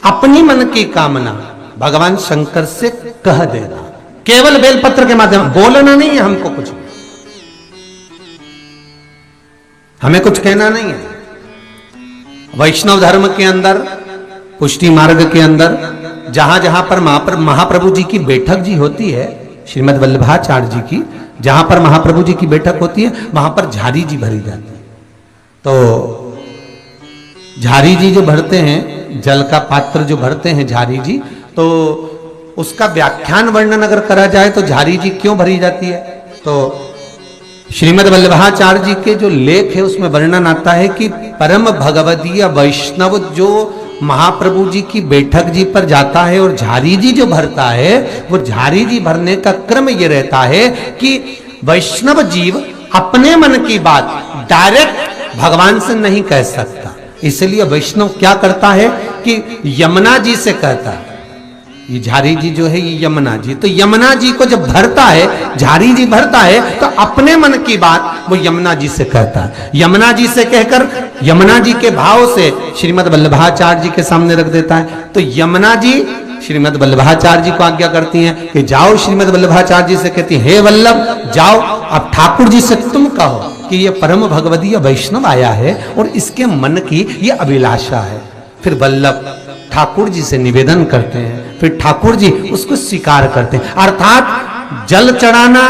अपनी मन की कामना भगवान शंकर से कह देना, केवल बेलपत्र के माध्यम, बोलना नहीं है हमको कुछ। हमें कुछ कहना नहीं है। वैष्णव धर्म के अंदर, पुष्टि मार्ग के अंदर जहां जहां पर महाप्रभु जी की बैठक जी होती है, श्रीमद् वल्लभाचार्य जी की जहां पर महाप्रभु जी की बैठक होती है, वहां पर झारी जी भरी जाती है। तो झारी जी जो भरते हैं, जल का पात्र जो भरते हैं झारी जी, तो उसका व्याख्यान वर्णन अगर करा जाए तो झारी जी क्यों भरी जाती है, तो श्रीमद् वल्लभाचार्य जी के जो लेख है उसमें वर्णन आता है कि परम भगवदीय वैष्णव जो महाप्रभु जी की बैठक जी पर जाता है और झारी जी जो भरता है, वो झारी जी भरने का क्रम ये रहता है कि वैष्णव जीव अपने मन की बात डायरेक्ट भगवान से नहीं कह सकता, इसलिए वैष्णव क्या करता है कि यमुना जी से कहता है। ये झारी जी जो है ये यमुना जी, तो यमुना जी को जब भरता है, झारी जी भरता है, तो अपने मन की बात वो यमुना जी से कहता है। यमुना जी से कहकर यमुना जी के भाव से श्रीमद् वल्लभाचार्य जी के सामने रख देता है। तो यमुना जी श्रीमद् वल्लभाचार्य जी को आज्ञा करती हैं कि जाओ, श्रीमद् वल्लभाचार्य जी से कहती हे वल्लभ जाओ, अब ठाकुर जी से तुम कहो कि ये परम भगवदीय वैष्णव आया है और इसके मन की ये अभिलाषा है। फिर वल्लभ ठाकुर जी से निवेदन करते हैं, फिर ठाकुर जी उसको स्वीकार करते हैं। अर्थात जल चढ़ाना,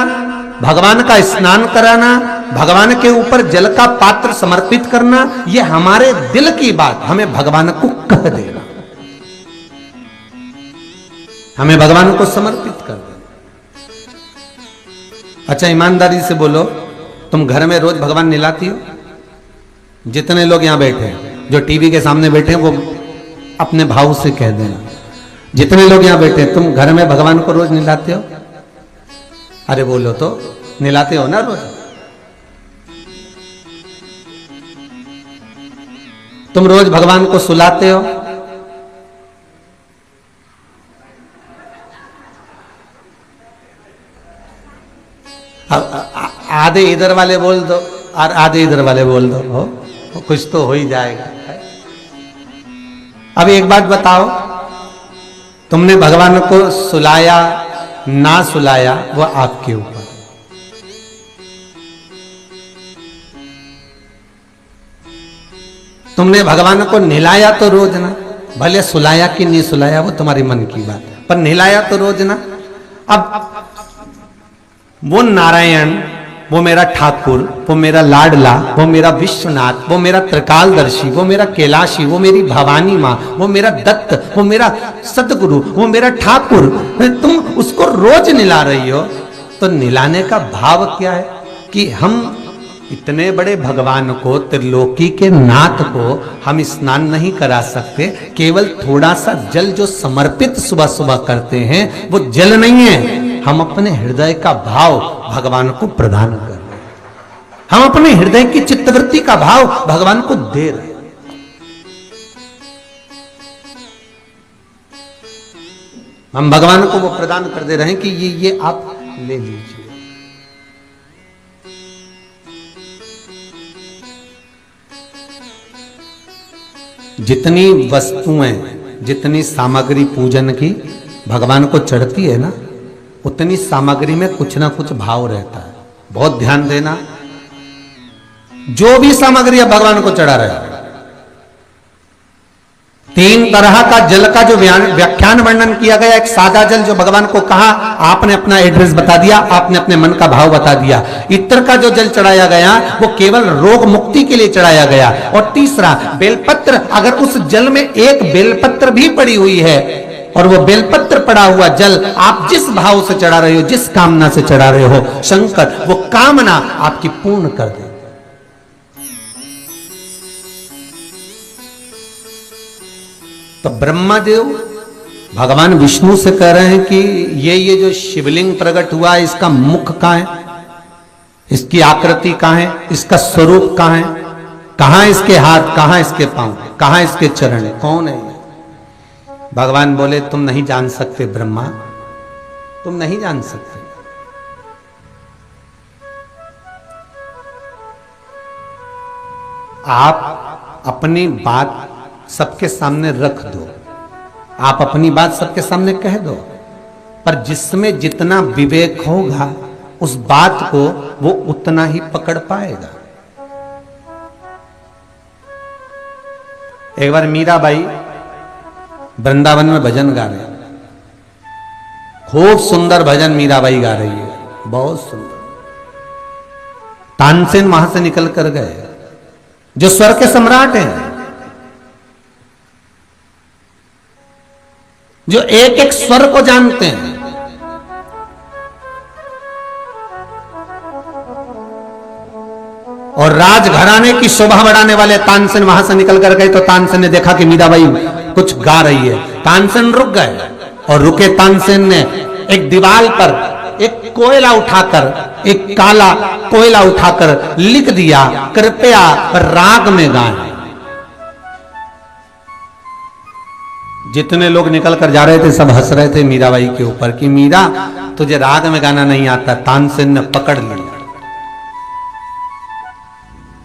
भगवान का स्नान कराना, भगवान के ऊपर जल का पात्र समर्पित करना, ये हमारे दिल की बात हमें भगवान को कह देना, हमें भगवान को समर्पित कर देना। अच्छा ईमानदारी से बोलो, तुम घर में रोज भगवान नहलाती हो? जितने लोग यहां बैठे हैं, जो टीवी के सामने बैठे हैं, वो अपने भाव से कह देना। जितने लोग यहां बैठे हैं, तुम घर में भगवान को रोज नहलाते हो? अरे बोलो तो, नहलाते हो ना रोज? तुम रोज भगवान को सुलाते हो? आधे इधर वाले बोल दो और आधे इधर वाले बोल दो, हो कुछ तो हो ही जाएगा। अब एक बात बताओ, तुमने भगवान को सुलाया ना सुलाया वो आपके ऊपर। तुमने भगवान को नहलाया तो रोज ना, भले सुलाया कि नहीं सुलाया वो तुम्हारी मन की बात है, पर नहलाया तो रोज ना। अब वो नारायण, वो मेरा ठाकुर, वो मेरा लाडला, वो मेरा विश्वनाथ, वो मेरा त्रिकालदर्शी, वो मेरा कैलाशी, वो मेरी भवानी माँ, वो मेरा दत्त, वो मेरा सतगुरु, वो मेरा ठाकुर, तुम उसको रोज निला रही हो, तो निलाने का भाव क्या है कि हम इतने बड़े भगवान को, त्रिलोकी के नाथ को हम स्नान नहीं करा सकते? केवल थोड़ा सा जल जो समर्पित सुबह सुबह करते हैं वो जल नहीं है, हम अपने हृदय का भाव भगवान को प्रदान कर रहे हैं, हम अपने हृदय की चित्तवृत्ति का भाव भगवान को दे रहे हैं। हम भगवान को वो प्रदान कर दे रहे हैं कि ये आप ले लीजिए। जितनी वस्तुएं, जितनी सामग्री पूजन की भगवान को चढ़ती है ना, उतनी सामग्री में कुछ ना कुछ भाव रहता है। बहुत ध्यान देना, जो भी सामग्री आप भगवान को चढ़ा रहे हो, 3 तरह का जल का जो व्याख्यान वर्णन किया गया, एक सादा जल जो भगवान को कहा, आपने अपना एड्रेस बता दिया, आपने अपने मन का भाव बता दिया। इत्र का जो जल चढ़ाया गया वो केवल रोग मुक्ति के लिए चढ़ाया गया। और तीसरा बेलपत्र, अगर उस जल में एक बेलपत्र भी पड़ी हुई है और वो बेलपत्र पड़ा हुआ जल आप जिस भाव से चढ़ा रहे हो, जिस कामना से चढ़ा रहे हो, शंकर वो कामना आपकी पूर्ण कर दे। तो ब्रह्मादेव भगवान विष्णु से कह रहे हैं कि ये जो शिवलिंग प्रकट हुआ है, इसका मुख कहां है, इसकी आकृति कहां है, इसका स्वरूप कहां है, कहां इसके हाथ, कहां इसके पांव, कहां इसके चरण, कौन है? भगवान बोले तुम नहीं जान सकते ब्रह्मा, तुम नहीं जान सकते। आप अपनी बात सबके सामने रख दो, आप अपनी बात सबके सामने कह दो, पर जिसमें जितना विवेक होगा उस बात को वो उतना ही पकड़ पाएगा। एक बार मीराबाई वृंदावन में भजन गा रहे, खूब सुंदर भजन मीराबाई गा रही है, बहुत सुंदर। तानसेन वहां से निकल कर गए, जो स्वर के सम्राट हैं, जो एक एक स्वर को जानते हैं। और राजघराने की शोभा बढ़ाने वाले तानसेन वहां से निकल कर गए, तो तानसेन ने देखा कि मीराबाई कुछ गा रही है। तानसेन रुक गए, और रुके तानसेन ने एक दीवार पर एक कोयला उठाकर, एक काला कोयला उठाकर लिख दिया, कृपया राग में गाएं। जितने लोग निकल कर जा रहे थे सब हंस रहे थे मीराबाई के ऊपर कि मीरा तुझे राग में गाना नहीं आता। तानसेन ने पकड़ लिया,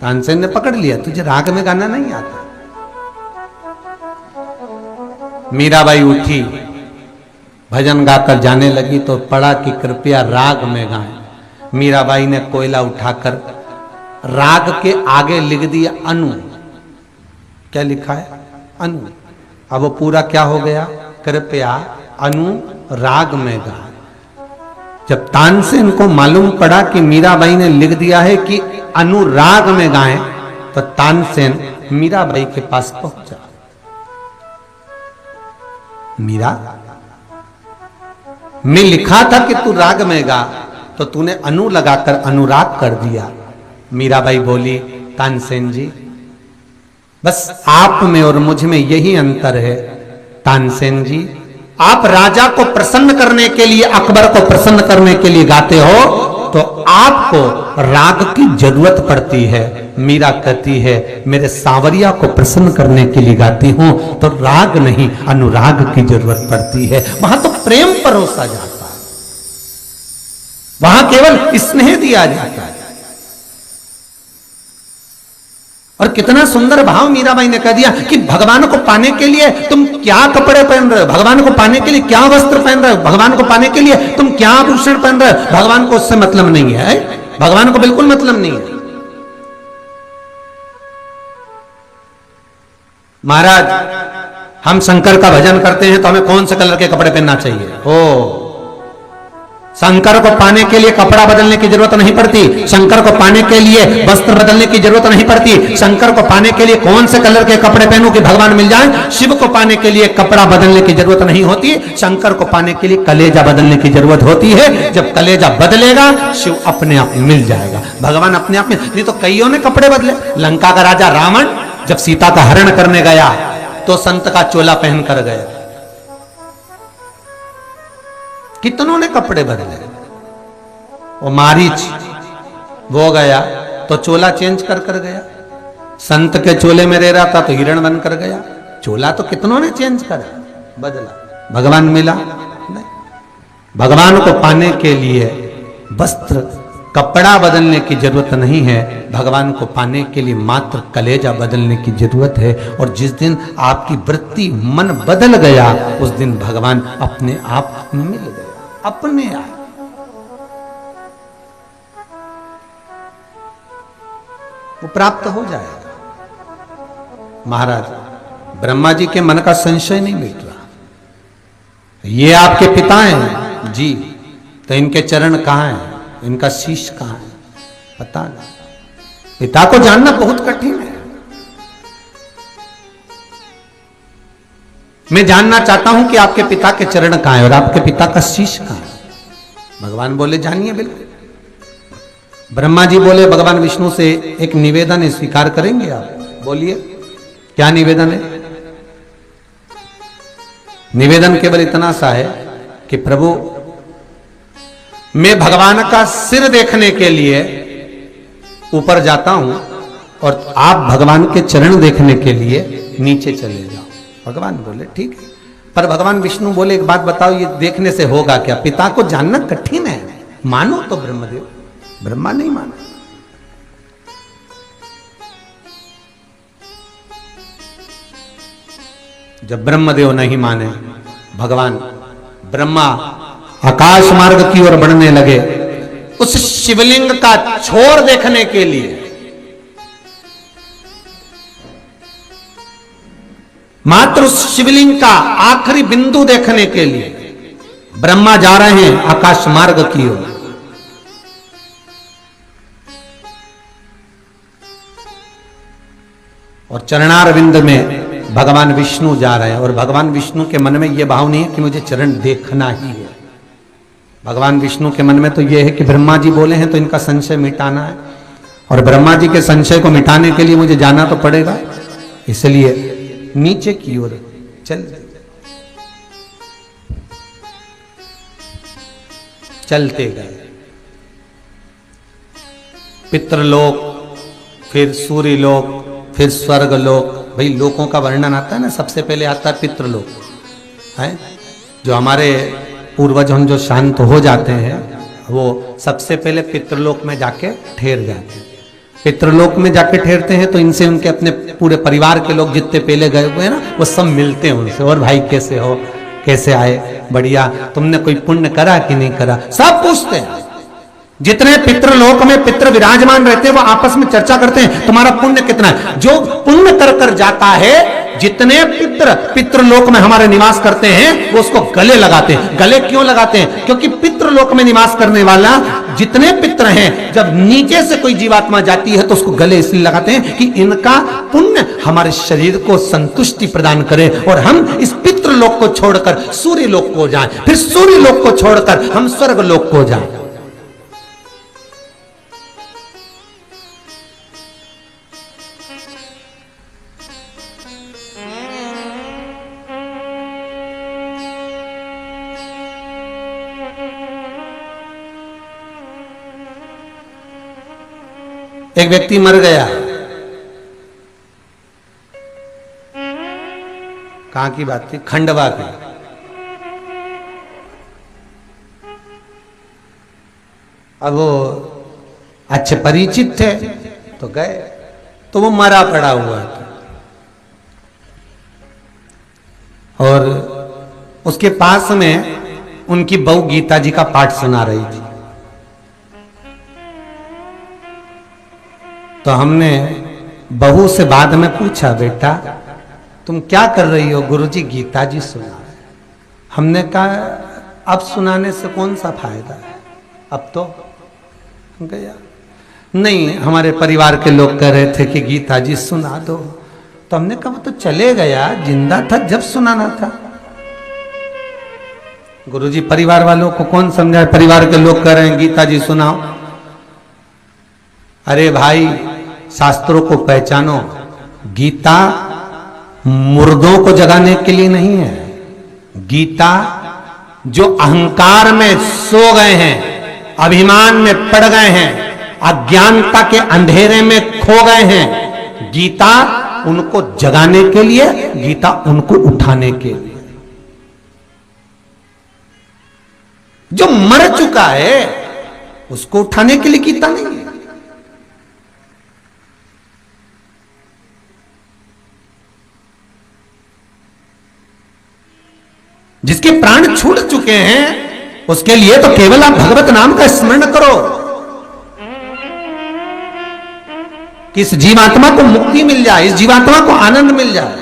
तानसेन ने पकड़ लिया, तुझे राग में गाना नहीं आता। मीराबाई उठी, भजन गाकर जाने लगी, तो पढ़ा कि कृपया राग में गाएं। मीराबाई ने कोयला उठाकर राग के आगे लिख दिया अनु। क्या लिखा है? अनु। अब वो पूरा क्या हो गया? कृपया अनु राग में गाएं। जब तानसेन को मालूम पड़ा कि मीराबाई ने लिख दिया है कि अनुराग में गाएं, तो तानसेन मीराबाई के पास पहुंचा। मीरा, मैं लिखा था कि तू राग में गा, तो तूने अनु लगाकर अनुराग कर दिया। मीराबाई बोली, तानसेन जी, बस आप में और मुझ में यही अंतर है। तानसेन जी, आप राजा को प्रसन्न करने के लिए, अकबर को प्रसन्न करने के लिए गाते हो, तो आपको राग की जरूरत पड़ती है। मीरा कहती है, मेरे सांवरिया को प्रसन्न करने के लिए गाती हूं, तो राग नहीं अनुराग की जरूरत पड़ती है। वहां तो प्रेम परोसा जाता है, वहां केवल स्नेह दिया जाता है। और कितना सुंदर भाव मीराबाई ने कह दिया कि भगवान को पाने के लिए तुम क्या कपड़े पहन रहे हो, भगवान को पाने के लिए क्या वस्त्र पहन रहे हो, भगवान को पाने के लिए तुम क्या आभूषण पहन रहे हो, भगवान को उससे मतलब नहीं है। भगवान को बिल्कुल मतलब नहीं है। महाराज, हम शंकर का भजन करते हैं तो हमें कौन से कलर के कपड़े पहनना चाहिए? ओ, शंकर को पाने के लिए कपड़ा बदलने की जरूरत नहीं पड़ती, शंकर को पाने के लिए वस्त्र बदलने की जरूरत नहीं पड़ती। शंकर को पाने के लिए कौन से कलर के कपड़े पहनूं कि भगवान मिल जाए? शिव को पाने के लिए कपड़ा बदलने की जरूरत नहीं होती, शंकर को पाने के लिए कलेजा बदलने की जरूरत होती है। जब कलेजा बदलेगा, शिव अपने आप मिल जाएगा, भगवान अपने आप में। नहीं तो कईयों ने कपड़े बदले। लंका का राजा रावण जब सीता का हरण करने गया, तो संत का चोला पहन कर गया। कितनों ने कपड़े बदले। वो मारीच वो गया तो चोला चेंज कर कर गया, संत के चोले में रह रहा था तो हिरण बन कर गया। चोला तो कितनों ने चेंज करा, बदला। भगवान मिला नहीं। भगवान को पाने के लिए वस्त्र कपड़ा बदलने की जरूरत नहीं है, भगवान को पाने के लिए मात्र कलेजा बदलने की जरूरत है। और जिस दिन आपकी वृत्ति मन बदल गया, उस दिन भगवान अपने आप मिल गया, अपने आप। वो प्राप्त हो जाएगा। महाराज, ब्रह्मा जी के मन का संशय नहीं मिट रहा। ये आपके पिता हैं जी, तो इनके चरण कहां हैं, इनका शीश कहां है, पता नहीं। पिता को जानना बहुत कठिन है। मैं जानना चाहता हूं कि आपके पिता के चरण कहां है और आपके पिता का शीश कहां है। भगवान बोले, जानिए बिल्कुल। ब्रह्मा जी बोले, भगवान विष्णु से एक निवेदन है, स्वीकार करेंगे आप? बोलिए, क्या निवेदन है? निवेदन केवल इतना सा है कि प्रभु, मैं भगवान का सिर देखने के लिए ऊपर जाता हूं और आप भगवान के चरण देखने के लिए नीचे चले जाओ। भगवान बोले, ठीक है। पर भगवान विष्णु बोले, एक बात बताओ, ये देखने से होगा क्या? पिता को जानना कठिन है, मानो तो ब्रह्मदेव। ब्रह्मा नहीं माना। जब ब्रह्मदेव नहीं माने, भगवान ब्रह्मा आकाश मार्ग की ओर बढ़ने लगे उस शिवलिंग का छोर देखने के लिए। मात्र उस शिवलिंग का आखिरी बिंदु देखने के लिए ब्रह्मा जा रहे हैं आकाश मार्ग की ओर। और चरणारविंद में भगवान विष्णु जा रहे हैं और भगवान विष्णु के मन में यह भाव नहीं है कि मुझे चरण देखना ही है। भगवान विष्णु के मन में तो यह है कि ब्रह्मा जी बोले हैं तो इनका संशय मिटाना है, और ब्रह्मा जी के संशय को मिटाने के लिए मुझे जाना तो पड़ेगा, इसलिए नीचे की ओर चलते गए। पितृलोक, फिर सूर्यलोक, फिर स्वर्ग लोक। भाई लोकों का वर्णन आता है ना, सबसे पहले आता है पितृलोक, है जो हमारे पूर्वज हम जो शांत हो जाते हैं वो सबसे पहले पितृलोक में जाके ठहर जाते हैं। पितृलोक में जाके ठहरते हैं तो इनसे उनके अपने पूरे परिवार के लोग जितने पहले गए हुए हैं ना वो सब मिलते हैं उनसे, और भाई कैसे हो, कैसे आए, बढ़िया, तुमने कोई पुण्य करा कि नहीं करा, सब पूछते हैं। जितने पितृलोक में पितृ विराजमान रहते हैं वो आपस में चर्चा करते हैं तुम्हारा पुण्य कितना है। जो पुण्य कर कर जाता है, जितने पितृलोक में हमारे निवास करते हैं वो उसको गले लगाते हैं। गले क्यों लगाते हैं? क्योंकि पितृलोक में निवास करने वाला जितने पितृ हैं, जब नीचे से कोई जीवात्मा जाती है तो उसको गले इसलिए लगाते हैं कि इनका पुण्य हमारे शरीर को संतुष्टि प्रदान करे और हम इस पितृलोक को छोड़कर सूर्य लोक को जाएं, फिर सूर्य लोक को छोड़कर हम स्वर्ग लोक को जाएं। एक व्यक्ति मर गया, कहां की बात थी, खंडवा की। अब वो अच्छे परिचित थे तो गए, तो वो मरा पड़ा हुआ था और उसके पास में उनकी बहू गीता जी का पाठ सुना रही थी। तो हमने बहू से बाद में पूछा, बेटा तुम क्या कर रही हो? गुरुजी गीता जी सुना। हमने कहा अब सुनाने से कौन सा फायदा है, अब तो गया। नहीं, हमारे परिवार के लोग कह रहे थे कि गीता जी सुना दो। तो हमने कहा तो चले गया, जिंदा था जब सुनाना था। गुरुजी परिवार वालों को कौन समझाए, परिवार के लोग कह रहे हैं गीता जी सुनाओ। अरे भाई शास्त्रों को पहचानो, गीता मुर्दों को जगाने के लिए नहीं है। गीता जो अहंकार में सो गए हैं, अभिमान में पड़ गए हैं, अज्ञानता के अंधेरे में खो गए हैं, गीता उनको जगाने के लिए, गीता उनको उठाने के लिए। जो मर चुका है उसको उठाने के लिए गीता नहीं है। जिसके प्राण छूट चुके हैं उसके लिए तो केवल आप भगवत नाम का स्मरण करो कि इस जीवात्मा को मुक्ति मिल जाए, इस जीवात्मा को आनंद मिल जाए।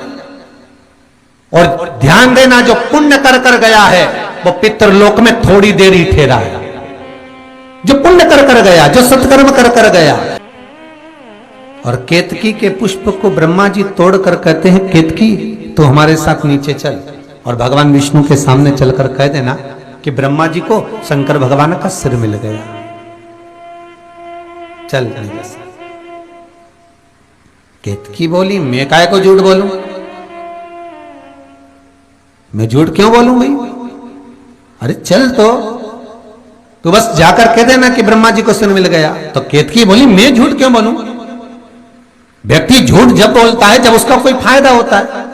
और ध्यान देना, जो पुण्य कर कर गया है वो पितृलोक में थोड़ी देर ही ठहरा है। जो पुण्य कर कर गया, जो सत्कर्म कर कर गया। और केतकी के पुष्प को ब्रह्मा जी तोड़ कर कहते हैं, केतकी तो हमारे साथ नीचे चल। और भगवान विष्णु के सामने चलकर कह देना कि ब्रह्मा जी को शंकर भगवान का सिर मिल गया, चल मेरे साथ। केतकी बोली, मैं काय को झूठ बोलूं, मैं झूठ क्यों बोलूं भाई? अरे चल, तो बस जाकर कह देना कि ब्रह्मा जी को सिर मिल गया। तो केतकी बोली, मैं झूठ क्यों बोलूं? व्यक्ति झूठ जब बोलता है जब उसका कोई फायदा होता है,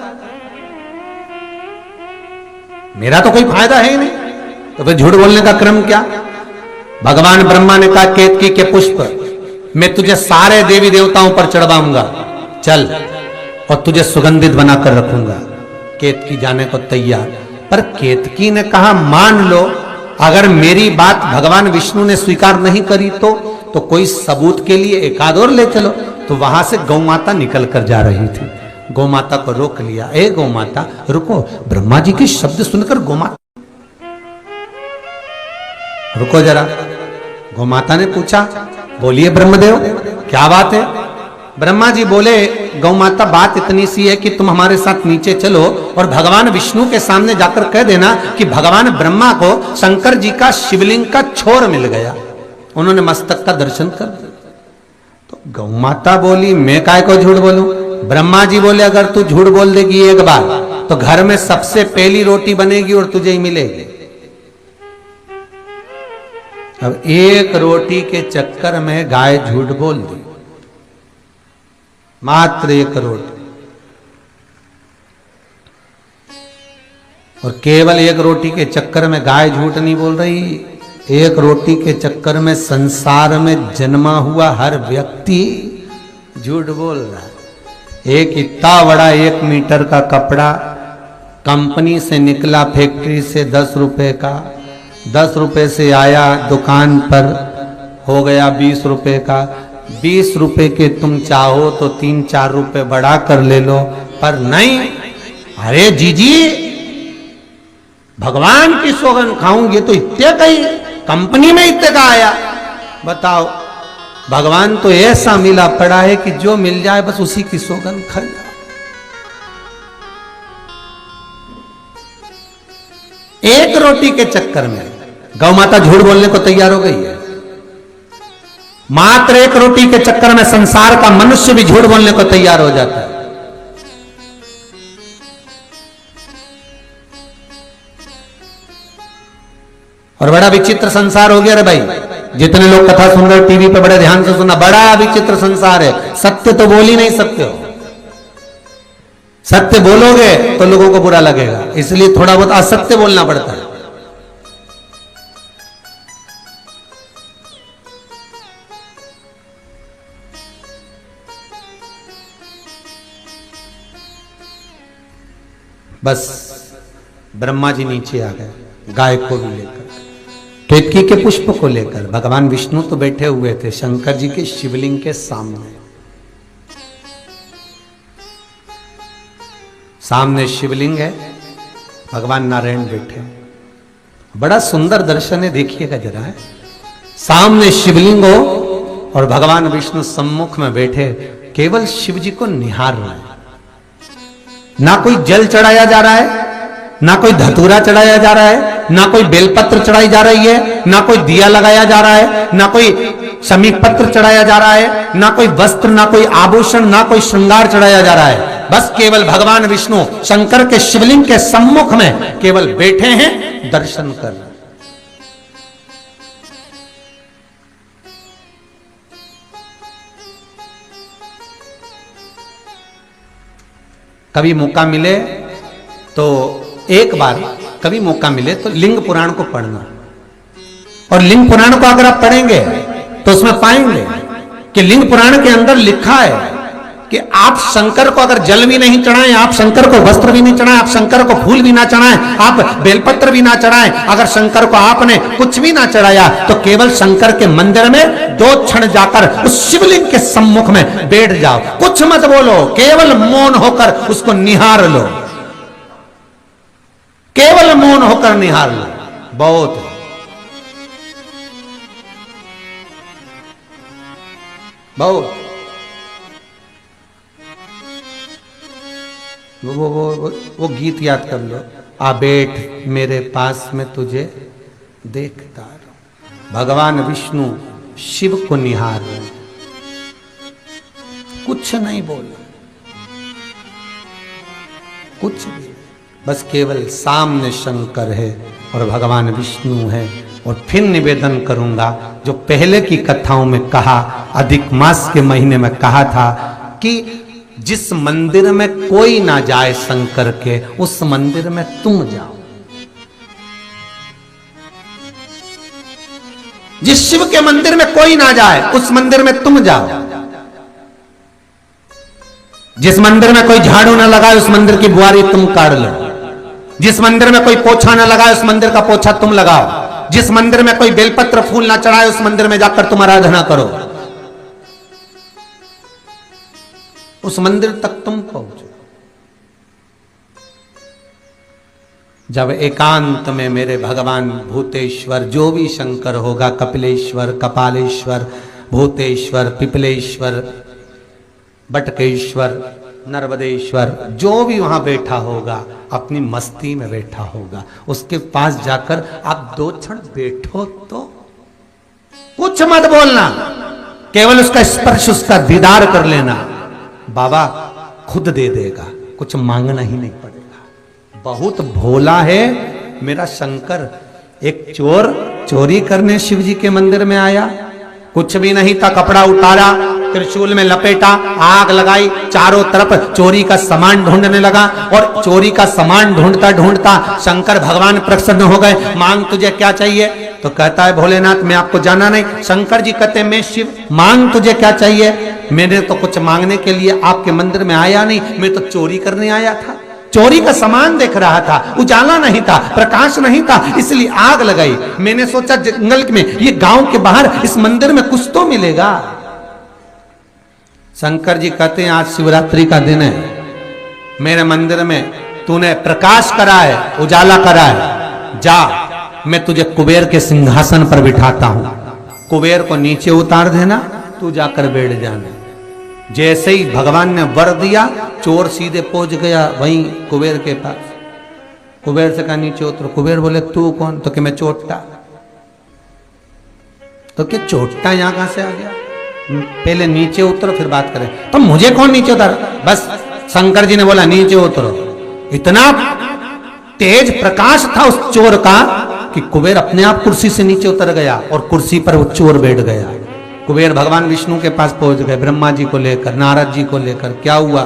मेरा तो कोई फायदा है ही नहीं, तो फिर झूठ बोलने का क्रम क्या? भगवान ब्रह्मा ने कहा, केतकी के पुष्प मैं तुझे सारे देवी देवताओं पर चढ़वाऊंगा, चल, और तुझे सुगंधित बनाकर रखूंगा। केतकी जाने को तैयार। पर केतकी ने कहा, मान लो अगर मेरी बात भगवान विष्णु ने स्वीकार नहीं करी तो कोई सबूत के लिए एक आध और ले चलो। तो वहां से गौ माता निकल कर जा रही थी गौमाता को रोक लिया। ए गौमाता रुको, ब्रह्मा जी के शब्द सुनकर गौमाता रुको जरा। गौमाता ने पूछा, बोलिए ब्रह्मदेव क्या बात है? ब्रह्मा जी बोले, गौमाता बात इतनी सी है कि तुम हमारे साथ नीचे चलो और भगवान विष्णु के सामने जाकर कह देना कि भगवान ब्रह्मा को शंकर जी का शिवलिंग का छोर मिल गया, उन्होंने मस्तक का दर्शन कर दिया। तो गौमाता बोली, मैं काय को झूठ बोलूं? ब्रह्मा जी बोले, अगर तू झूठ बोल देगी एक बार तो घर में सबसे पहली रोटी बनेगी और तुझे ही मिलेगी। अब एक रोटी के चक्कर में गाय झूठ बोल दी, मात्र एक रोटी, और केवल एक रोटी के चक्कर में गाय झूठ नहीं बोल रही, एक रोटी के चक्कर में संसार में जन्मा हुआ हर व्यक्ति झूठ बोल रहा है। एक इतना बड़ा 1 मीटर का कपड़ा कंपनी से निकला, फैक्ट्री से 10 रुपए का, 10 रुपए से आया दुकान पर, हो गया 20 रुपए का। 20 रुपए के तुम चाहो तो 3-4 रुपए बढ़ा कर ले लो, पर नहीं। अरे जीजी भगवान की सौगंध खाऊंगी तो इतने का ही, कंपनी में इतने का आया। बताओ, भगवान तो ऐसा मिला पड़ा है कि जो मिल जाए बस उसी की सौगंध खा जाओ। एक रोटी के चक्कर में गौ माता झूठ बोलने को तैयार हो गई है। मात्र एक रोटी के चक्कर में संसार का मनुष्य भी झूठ बोलने को तैयार हो जाता है। और बड़ा विचित्र संसार हो गया रे भाई। जितने लोग कथा सुन रहे हो टीवी पे, बड़े ध्यान से सुनना, बड़ा विचित्र संसार है। सत्य तो बोल ही नहीं सकते हो, सत्य बोलोगे तो लोगों को बुरा लगेगा, इसलिए थोड़ा बहुत असत्य बोलना पड़ता है। बस ब्रह्मा जी नीचे आ गए, गाय को भी लेकर, केतकी के पुष्प को लेकर। भगवान विष्णु तो बैठे हुए थे शंकर जी के शिवलिंग के सामने। सामने शिवलिंग है, भगवान नारायण बैठे, बड़ा सुंदर दर्शन है, देखिएगा जरा है। सामने शिवलिंग हो और भगवान विष्णु सम्मुख में बैठे, केवल शिव जी को निहार रहे हैं। ना कोई जल चढ़ाया जा रहा है, ना कोई धतूरा चढ़ाया जा रहा है, ना कोई बेलपत्र चढ़ाई जा रही है, ना कोई दिया लगाया जा रहा है, ना कोई समीप पत्र चढ़ाया जा रहा है, ना कोई वस्त्र, ना कोई आभूषण, ना कोई श्रृंगार चढ़ाया जा रहा है। बस केवल भगवान विष्णु शंकर के शिवलिंग के सम्मुख में केवल बैठे हैं, दर्शन कर रहे हैं। कभी मौका मिले तो एक बार, कभी मौका मिले तो लिंग पुराण को पढ़ना। और लिंग पुराण को अगर आप पढ़ेंगे तो उसमें पाएंगे कि लिंग पुराण के अंदर लिखा है कि आप शंकर को अगर जल भी नहीं चढ़ाएं, आप शंकर को वस्त्र भी नहीं चढ़ाएं, आप शंकर को फूल भी ना चढ़ाएं, आप बेलपत्र भी ना चढ़ाएं, अगर शंकर को आपने कुछ भी ना चढ़ाया तो केवल शंकर के मंदिर में 2 क्षण जाकर उस शिवलिंग के सम्मुख में बैठ जाओ। कुछ मत बोलो, केवल मौन होकर उसको निहार लो, केवल मौन होकर निहार लो। बहुत बहुत वो गीत याद कर लो, आ बैठ मेरे पास में तुझे देखता रहो। भगवान विष्णु शिव को निहार रहे, कुछ नहीं बोला, कुछ भी, बस केवल सामने शंकर है और भगवान विष्णु है। और फिर निवेदन करूंगा, जो पहले की कथाओं में कहा, अधिक मास के महीने में कहा था कि जिस मंदिर में कोई ना जाए शंकर के, उस मंदिर में तुम जाओ। जिस शिव के मंदिर में कोई ना जाए, उस मंदिर में तुम जाओ। जिस मंदिर में कोई झाड़ू ना लगाए, उस मंदिर की बुआरी तुम काट लो। जिस मंदिर में कोई पोछा ना लगाए, उस मंदिर का पोछा तुम लगाओ। जिस मंदिर में कोई बेलपत्र फूल ना चढ़ाए, उस मंदिर में जाकर तुम आराधना करो। उस मंदिर तक तुम पहुंचो। जब एकांत में मेरे भगवान भूतेश्वर, जो भी शंकर होगा, कपिलेश्वर, कपालेश्वर, भूतेश्वर, पिपलेश्वर, बटकेश्वर, नर्मदेश्वर, जो भी वहां बैठा होगा अपनी मस्ती में बैठा होगा, उसके पास जाकर आप 2 क्षण बैठो तो कुछ मत बोलना, केवल उसका स्पर्श, उसका दीदार कर लेना, बाबा खुद दे देगा, कुछ मांगना ही नहीं पड़ेगा। बहुत भोला है मेरा शंकर। एक चोर चोरी करने शिव जी के मंदिर में आया, कुछ भी नहीं था, कपड़ा उतारा, त्रिशूल में लपेटा, आग लगाई, चारों तरफ चोरी का सामान ढूंढने लगा, और चोरी का सामान ढूंढता ढूंढता शंकर भगवान प्रसन्न हो गए। मांग तुझे क्या चाहिए? तो कहता है भोलेनाथ मैं आपको जाना नहीं। शंकर जी कहते मैं शिव, मांग तुझे क्या चाहिए? मैंने तो कुछ मांगने के लिए आपके मंदिर में आया नहीं, मैं तो चोरी करने आया था, चोरी का सामान देख रहा था, उजाला नहीं था, प्रकाश नहीं था, इसलिए आग लगाई। मैंने सोचा जंगल में, ये गांव के बाहर इस मंदिर में कुछ तो मिलेगा। शंकर जी कहते हैं आज शिवरात्रि का दिन है, मेरे मंदिर में तूने प्रकाश करा है, उजाला करा है, जा मैं तुझे कुबेर के सिंहासन पर बिठाता हूं, कुबेर को नीचे उतार देना, तू जाकर बैठ जाना। जैसे ही भगवान ने वर दिया, चोर सीधे पहुंच गया वहीं कुबेर के पास। कुबेर से कहा नीचे उतरो। कुबेर बोले तू कौन? तो कि मैं चोट्टा। तो क्या चोट्टा यहां कहां से आ गया? पहले नीचे उतरो फिर बात करें। तो मुझे कौन नीचे उतार? बस शंकर जी ने बोला नीचे उतरो। इतना तेज प्रकाश था उस चोर का कि कुबेर अपने आप कुर्सी से नीचे उतर गया और कुर्सी पर वो चोर बैठ गया। कुबेर भगवान विष्णु के पास पहुंच गए, ब्रह्मा जी को लेकर, नारद जी को लेकर। क्या हुआ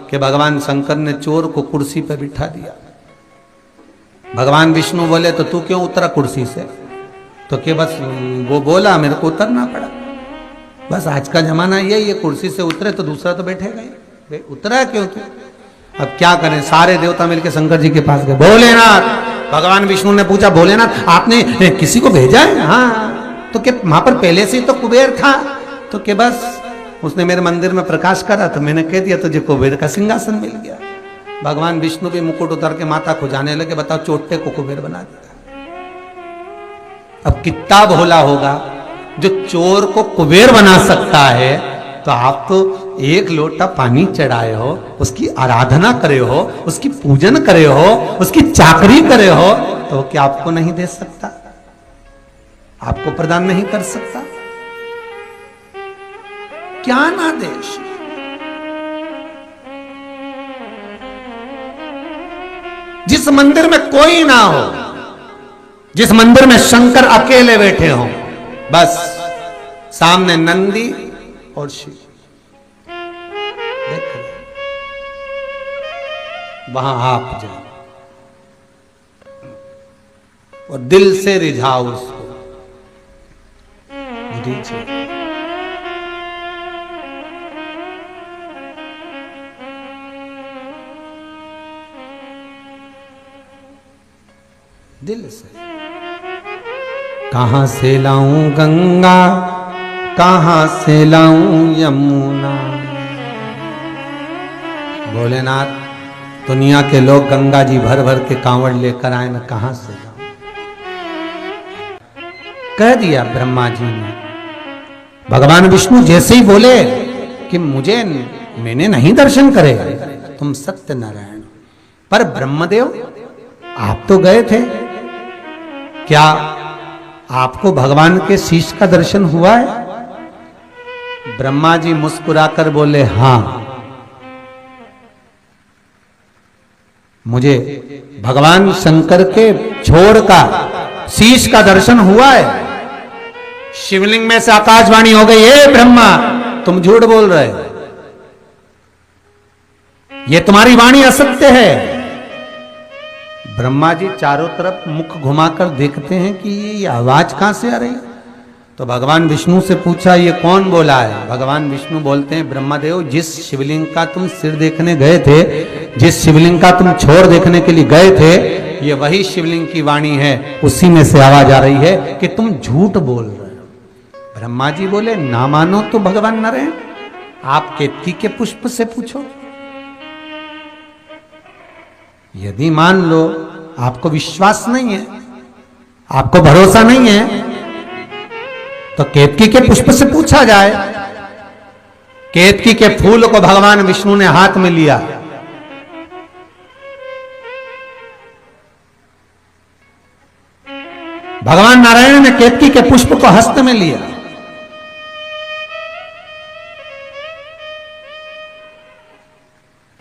कि भगवान शंकर ने चोर को कुर्सी पर बिठा दिया। भगवान विष्णु बोले तो तू क्यों उतरा कुर्सी से? तो कि बस वो बोला मेरे को उतरना पड़ा। बस आज का जमाना यही है, कुर्सी से उतरे तो दूसरा तो बैठेगा ही, उतरा क्यों तू? अब क्या करें, सारे देवता मिलकर शंकर जी के पास गए। भोलेनाथ, भगवान विष्णु ने पूछा भोलेनाथ आपने किसी को भेजा है? हाँ। तो क्या वहां पर पहले से ही तो कुबेर था? तो क्या बस उसने मेरे मंदिर में प्रकाश करा तो मैंने कह दिया तुझे कुबेर का सिंहासन मिल गया। भगवान विष्णु भी मुकुट उतार के माथा खुजाने लगे, बताओ चोट्टे को कुबेर बना दिया। अब कितना भोला होगा जो चोर को कुबेर बना सकता है। तो आप तो एक लोटा पानी चढ़ाए हो, उसकी आराधना करे हो, उसकी पूजन करे हो, उसकी चाकरी करे हो, तो क्या आपको नहीं दे सकता? आपको प्रदान नहीं कर सकता? क्या ना देश। जिस मंदिर में कोई ना हो, जिस मंदिर में शंकर अकेले बैठे हो, बस सामने नंदी और शिव, देखो वहां आप जाओ और दिल से रिझाओ उसको। दिल से। कहां से लाऊं गंगा, कहां से लाऊं यमुना। भोलेनाथ, दुनिया के लोग गंगा जी भर भर के कांवड़ लेकर आए, मैं कहां से लाऊं? कह दिया ब्रह्मा जी ने। भगवान विष्णु जैसे ही बोले कि मुझे मैंने नहीं दर्शन करे, तुम सत्य नारायण। पर ब्रह्मदेव आप तो गए थे, क्या आपको भगवान के शीश का दर्शन हुआ है? ब्रह्मा जी मुस्कुराकर बोले हां, मुझे भगवान शंकर के छोर का शीश का दर्शन हुआ है। शिवलिंग में से आकाशवाणी हो गई, हे ब्रह्मा तुम झूठ बोल रहे हो, ये तुम्हारी वाणी असत्य है। ब्रह्मा जी चारों तरफ मुख घुमाकर देखते हैं कि ये आवाज कहां से आ रही है। तो भगवान विष्णु से पूछा ये कौन बोला है? भगवान विष्णु बोलते हैं ब्रह्मदेव, जिस शिवलिंग का तुम सिर देखने गए थे, जिस शिवलिंग का तुम छोर देखने के लिए गए थे, ये वही शिवलिंग की वाणी है, उसी में से आवाज आ रही है कि तुम झूठ बोल रहे हो। ब्रह्मा जी बोले ना मानो तो भगवान नारायण, आप केतकी के पुष्प से पूछो, यदि मान लो आपको विश्वास नहीं है, आपको भरोसा नहीं है, तो केतकी के पुष्प से पूछा जाए। केतकी के फूल को भगवान विष्णु ने हाथ में लिया, भगवान नारायण ने केतकी के पुष्प को हस्त में लिया।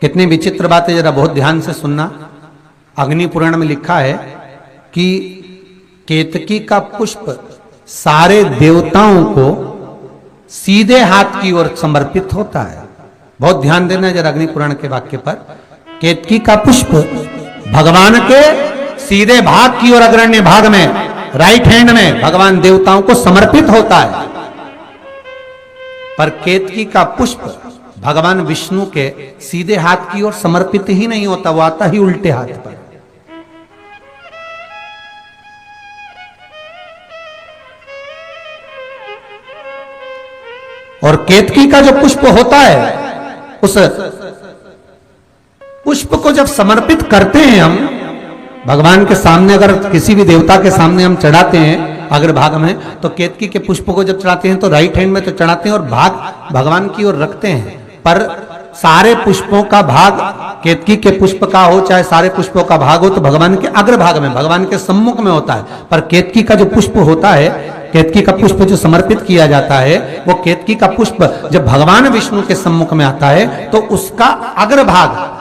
कितनी विचित्र बातें, जरा बहुत ध्यान से सुनना। अग्नि पुराण में लिखा है कि केतकी का पुष्प सारे देवताओं को सीधे हाथ की ओर समर्पित होता है। बहुत ध्यान देना जरा अग्नि पुराण के वाक्य पर। केतकी का पुष्प भगवान के सीधे भाग की ओर, अग्रण्य भाग में, राइट हैंड में भगवान देवताओं को समर्पित होता है। पर केतकी का पुष्प भगवान विष्णु के सीधे हाथ की ओर समर्पित ही नहीं होता, वो आता ही उल्टे हाथ पर। और केतकी का जो पुष्प होता है, उस पुष्प को जब समर्पित करते हैं हम भगवान के सामने, अगर किसी भी देवता के सामने हम चढ़ाते हैं अग्रभाग में, तो केतकी के पुष्प को जब चढ़ाते हैं तो राइट हैंड में तो चढ़ाते हैं और भाग भगवान की ओर रखते हैं। पर सारे पुष्पों का भाग केतकी के पुष्प का हो, चाहे सारे पुष्पों का भाग हो, तो भगवान के अग्रभाग में, भगवान के सम्मुख में होता है। पर केतकी का जो पुष्प होता है, केतकी का पुष्प जो समर्पित किया जाता है, वो केतकी का पुष्प जब भगवान विष्णु के सम्मुख में आता है तो उसका अग्रभाग,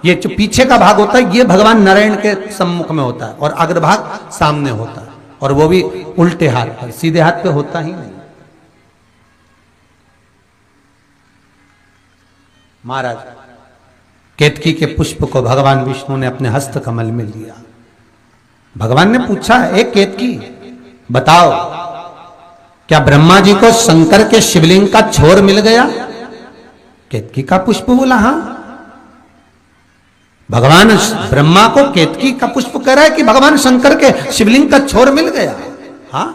ये जो पीछे का भाग होता है, ये भगवान नारायण के सम्मुख में होता है और अग्रभाग सामने होता है, और वो भी उल्टे हाथ पर, सीधे हाथ पे होता ही नहीं। महाराज, केतकी के पुष्प को भगवान विष्णु ने अपने हस्त कमल में लिया। भगवान ने पूछा, एक केतकी बताओ, क्या ब्रह्मा जी को शंकर के शिवलिंग का छोर मिल गया? केतकी का पुष्प बोला हाँ। भगवान ब्रह्मा को केतकी का पुष्प कह रहा है कि भगवान शंकर के शिवलिंग का छोर मिल गया। हाँ,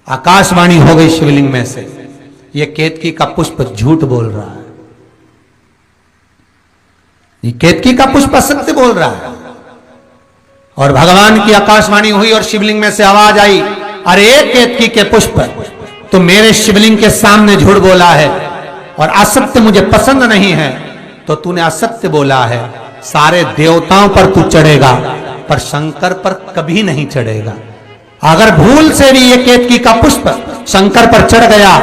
आकाशवाणी हो गई शिवलिंग में से, ये केतकी का पुष्प झूठ बोल रहा है, ये केतकी का पुष्प असत्य बोल रहा है। और भगवान की आकाशवाणी हुई और शिवलिंग में से आवाज आई, अरे केतकी के पुष्प, तो मेरे शिवलिंग के सामने झूठ बोला है और असत्य मुझे पसंद नहीं है, तो तूने असत्य बोला है। सारे देवताओं पर तू चढ़ेगा पर शंकर पर कभी नहीं चढ़ेगा। अगर भूल से भी ये केतकी का पुष्प शंकर पर चढ़ गया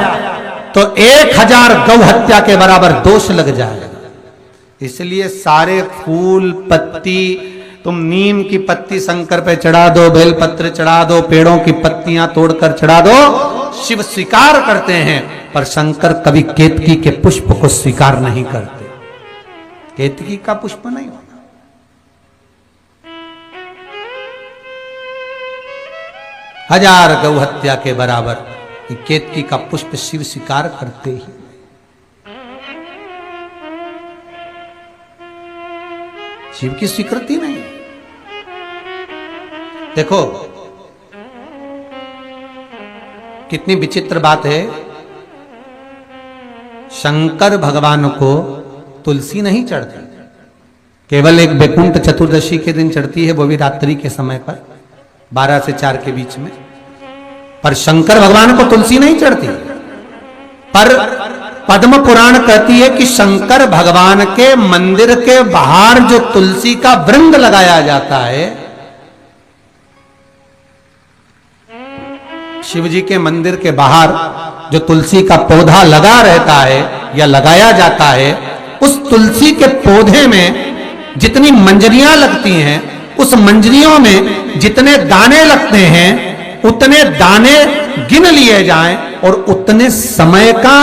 तो 1000 गौ हत्या के बराबर दोष लग जाएगा। इसलिए सारे फूल पत्ती, तुम नीम की पत्ती शंकर पे चढ़ा दो, बेलपत्र चढ़ा दो, पेड़ों की पत्तियां तोड़कर चढ़ा दो, शिव स्वीकार करते हैं, पर शंकर कभी केतकी के पुष्प को स्वीकार नहीं करते। केतकी का पुष्प नहीं होता। हजार गौ हत्या के बराबर केतकी का पुष्प शिव स्वीकार करते ही। शिव की स्वीकृति नहीं। देखो कितनी विचित्र बात है, शंकर भगवान को तुलसी नहीं चढ़ती, केवल एक बैकुंठ चतुर्दशी के दिन चढ़ती है, वो भी रात्रि के समय पर 12 से 4 के बीच में। पर शंकर भगवान को तुलसी नहीं चढ़ती। पर पद्म पुराण कहती है कि शंकर भगवान के मंदिर के बाहर जो तुलसी का वृंद लगाया जाता है, शिव जी के मंदिर के बाहर जो तुलसी का पौधा लगा रहता है या लगाया जाता है, उस तुलसी के पौधे में जितनी मंजरियां लगती हैं, उस मंजरियों में जितने दाने लगते हैं, उतने दाने गिन लिए जाएं और उतने समय का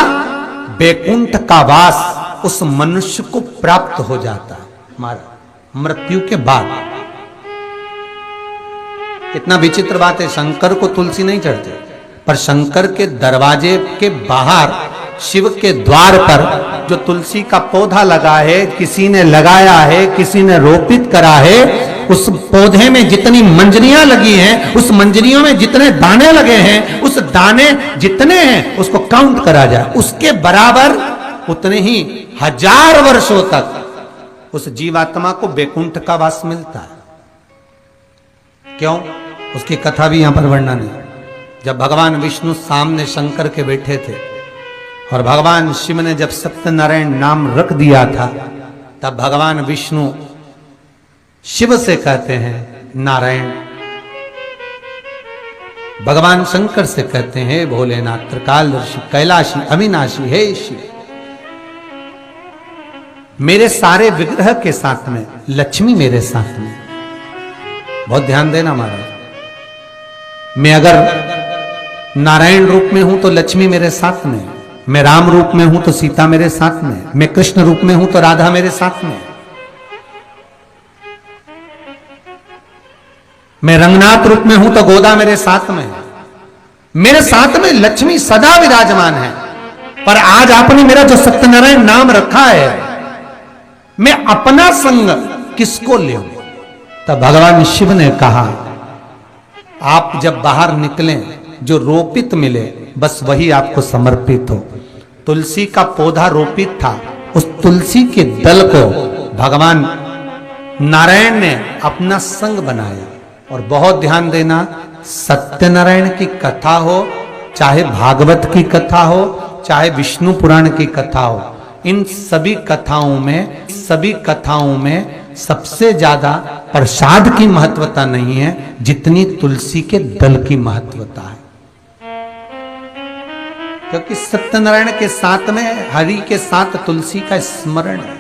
बैकुंठ का वास उस मनुष्य को प्राप्त हो जाता है हमारा मृत्यु के बाद। कितना विचित्र बात है, शंकर को तुलसी नहीं चढ़ती, पर शंकर के दरवाजे के बाहर शिव के द्वार पर जो तुलसी का पौधा लगा है, किसी ने लगाया है, किसी ने रोपित करा है, उस पौधे में जितनी मंजरियां लगी हैं, उस मंजरियों में जितने दाने लगे हैं, उस दाने जितने हैं उसको काउंट करा जाए, उसके बराबर उतने ही 1000 वर्षों तक उस जीवात्मा को बैकुंठ का वास मिलता है। क्यों? उसकी कथा भी यहां पर वर्णन है। जब भगवान विष्णु सामने शंकर के बैठे थे और भगवान शिव ने जब सत्यनारायण नाम रख दिया था, तब भगवान विष्णु शिव से कहते हैं नारायण, भगवान शंकर से कहते हैं भोलेनाथ, त्रिकालदर्शी, कैलाशी, अविनाशी, हे शिव। मेरे सारे विग्रह के साथ में लक्ष्मी मेरे साथ में। बहुत ध्यान देना महाराज, मैं अगर नारायण रूप में हूं तो लक्ष्मी मेरे साथ में, मैं राम रूप में हूं तो सीता मेरे साथ में, मैं कृष्ण रूप में हूं तो राधा मेरे साथ में, मैं रंगनाथ रूप में हूं तो गोदा मेरे साथ में, मेरे साथ में लक्ष्मी सदा विराजमान है। पर आज आपने मेरा जो सत्यनारायण नाम रखा है, मैं अपना संग किसको ले? तब भगवान शिव ने कहा, आप जब बाहर निकलें जो रोपित मिले बस वही आपको समर्पित हो। तुलसी का पौधा रोपित था, उस तुलसी के दल को भगवान नारायण ने अपना संग बनाया। और बहुत ध्यान देना, सत्यनारायण की कथा हो, चाहे भागवत की कथा हो, चाहे विष्णु पुराण की कथा हो, इन सभी कथाओं में सबसे ज्यादा प्रसाद की महत्वता नहीं है जितनी तुलसी के दल की महत्वता है। क्योंकि सत्यनारायण के साथ में हरि के साथ तुलसी का स्मरण है,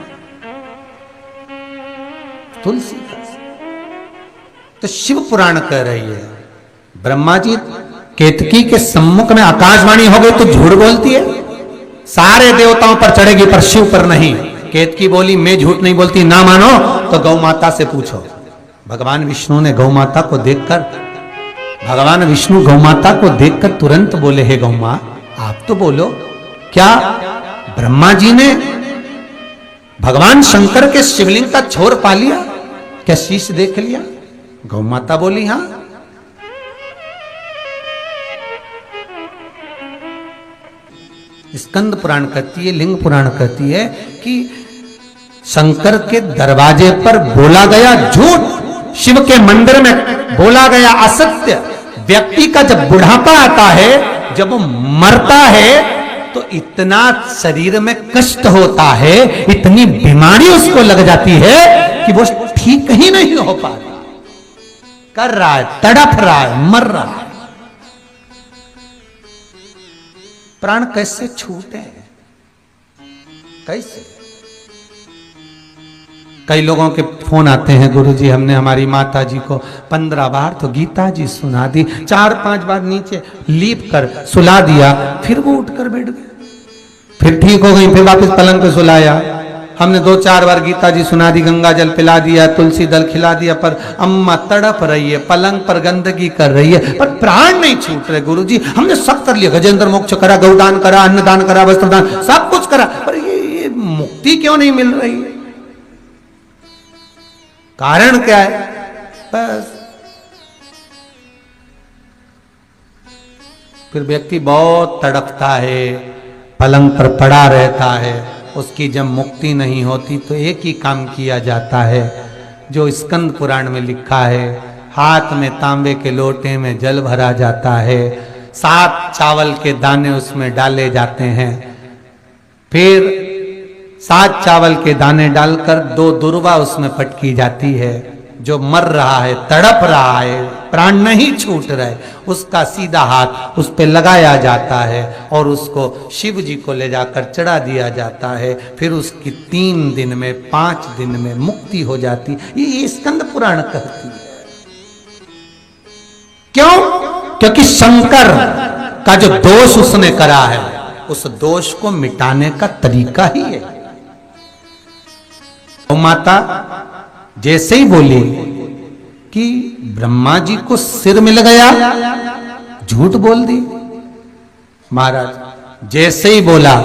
तुलसी का। तो शिव पुराण कह रही है, ब्रह्मा जी केतकी के सम्मुख में आकाशवाणी हो गई तो झूठ बोलती है, सारे देवताओं पर चढ़ेगी पर शिव पर नहीं। केतकी बोली मैं झूठ नहीं बोलती, ना मानो तो गौ माता से पूछो। भगवान विष्णु ने गौ माता को देखकर, भगवान विष्णु गौ माता को देखकर तुरंत बोले, हे गौ मां आप तो बोलो, क्या ब्रह्मा जी ने भगवान शंकर के शिवलिंग का छोर पा लिया? क्या शीश देख लिया? गौ माता बोली हां। स्कंद पुराण कहती है, लिंग पुराण कहती है कि शंकर के दरवाजे पर बोला गया झूठ, शिव के मंदिर में बोला गया असत्य। व्यक्ति का जब बुढ़ापा आता है, जब वो मरता है, तो इतना शरीर में कष्ट होता है, इतनी बीमारी उसको लग जाती है कि वो ठीक ही नहीं हो पाता, कर रहा है, तड़प रहा है, मर रहा है। प्राण कैसे छूटे? कैसे? कई लोगों के फोन आते हैं, गुरुजी हमने हमारी माता जी को 15 बार तो गीता जी सुना दी, 4-5 बार नीचे लीप कर सुला दिया, फिर वो उठकर बैठ गए, फिर ठीक हो गई, फिर वापस पलंग पे सुलाया। हमने 2-4 बार गीता जी सुना दी, गंगा जल पिला दिया, तुलसी दल खिला दिया, पर अम्मा तड़प रही है, पलंग पर गंदगी कर रही है, पर प्राण नहीं छूट रहे। गुरुजी हमने सब कर लिया, गजेंद्र मोक्ष करा, गौदान करा, अन्नदान करा, वस्त्रदान, सब कुछ करा, पर ये मुक्ति क्यों नहीं मिल रही? कारण क्या है? बस फिर व्यक्ति बहुत तड़पता है, पलंग पर पड़ा रहता है, उसकी जब मुक्ति नहीं होती तो एक ही काम किया जाता है जो स्कंद पुराण में लिखा है, हाथ में तांबे के लोटे में जल भरा जाता है, 7 चावल के दाने उसमें डाले जाते हैं, फिर 7 चावल के दाने डालकर 2 दुर्वा उसमें पटकी जाती है। जो मर रहा है, तड़प रहा है, प्राण नहीं छूट रहे, उसका सीधा हाथ उस पे लगाया जाता है और उसको शिव जी को ले जाकर चढ़ा दिया जाता है। फिर उसकी 3 दिन में, 5 दिन में मुक्ति हो जाती। ये स्कंद पुराण कहती है। क्यों? क्योंकि शंकर का जो दोष उसने करा है, उस दोष को मिटाने का तरीका ही है। तो माता जैसे ही बोली कि ब्रह्मा जी को सिर मिल गया, झूठ बोल दी। महाराज जैसे ही बोला,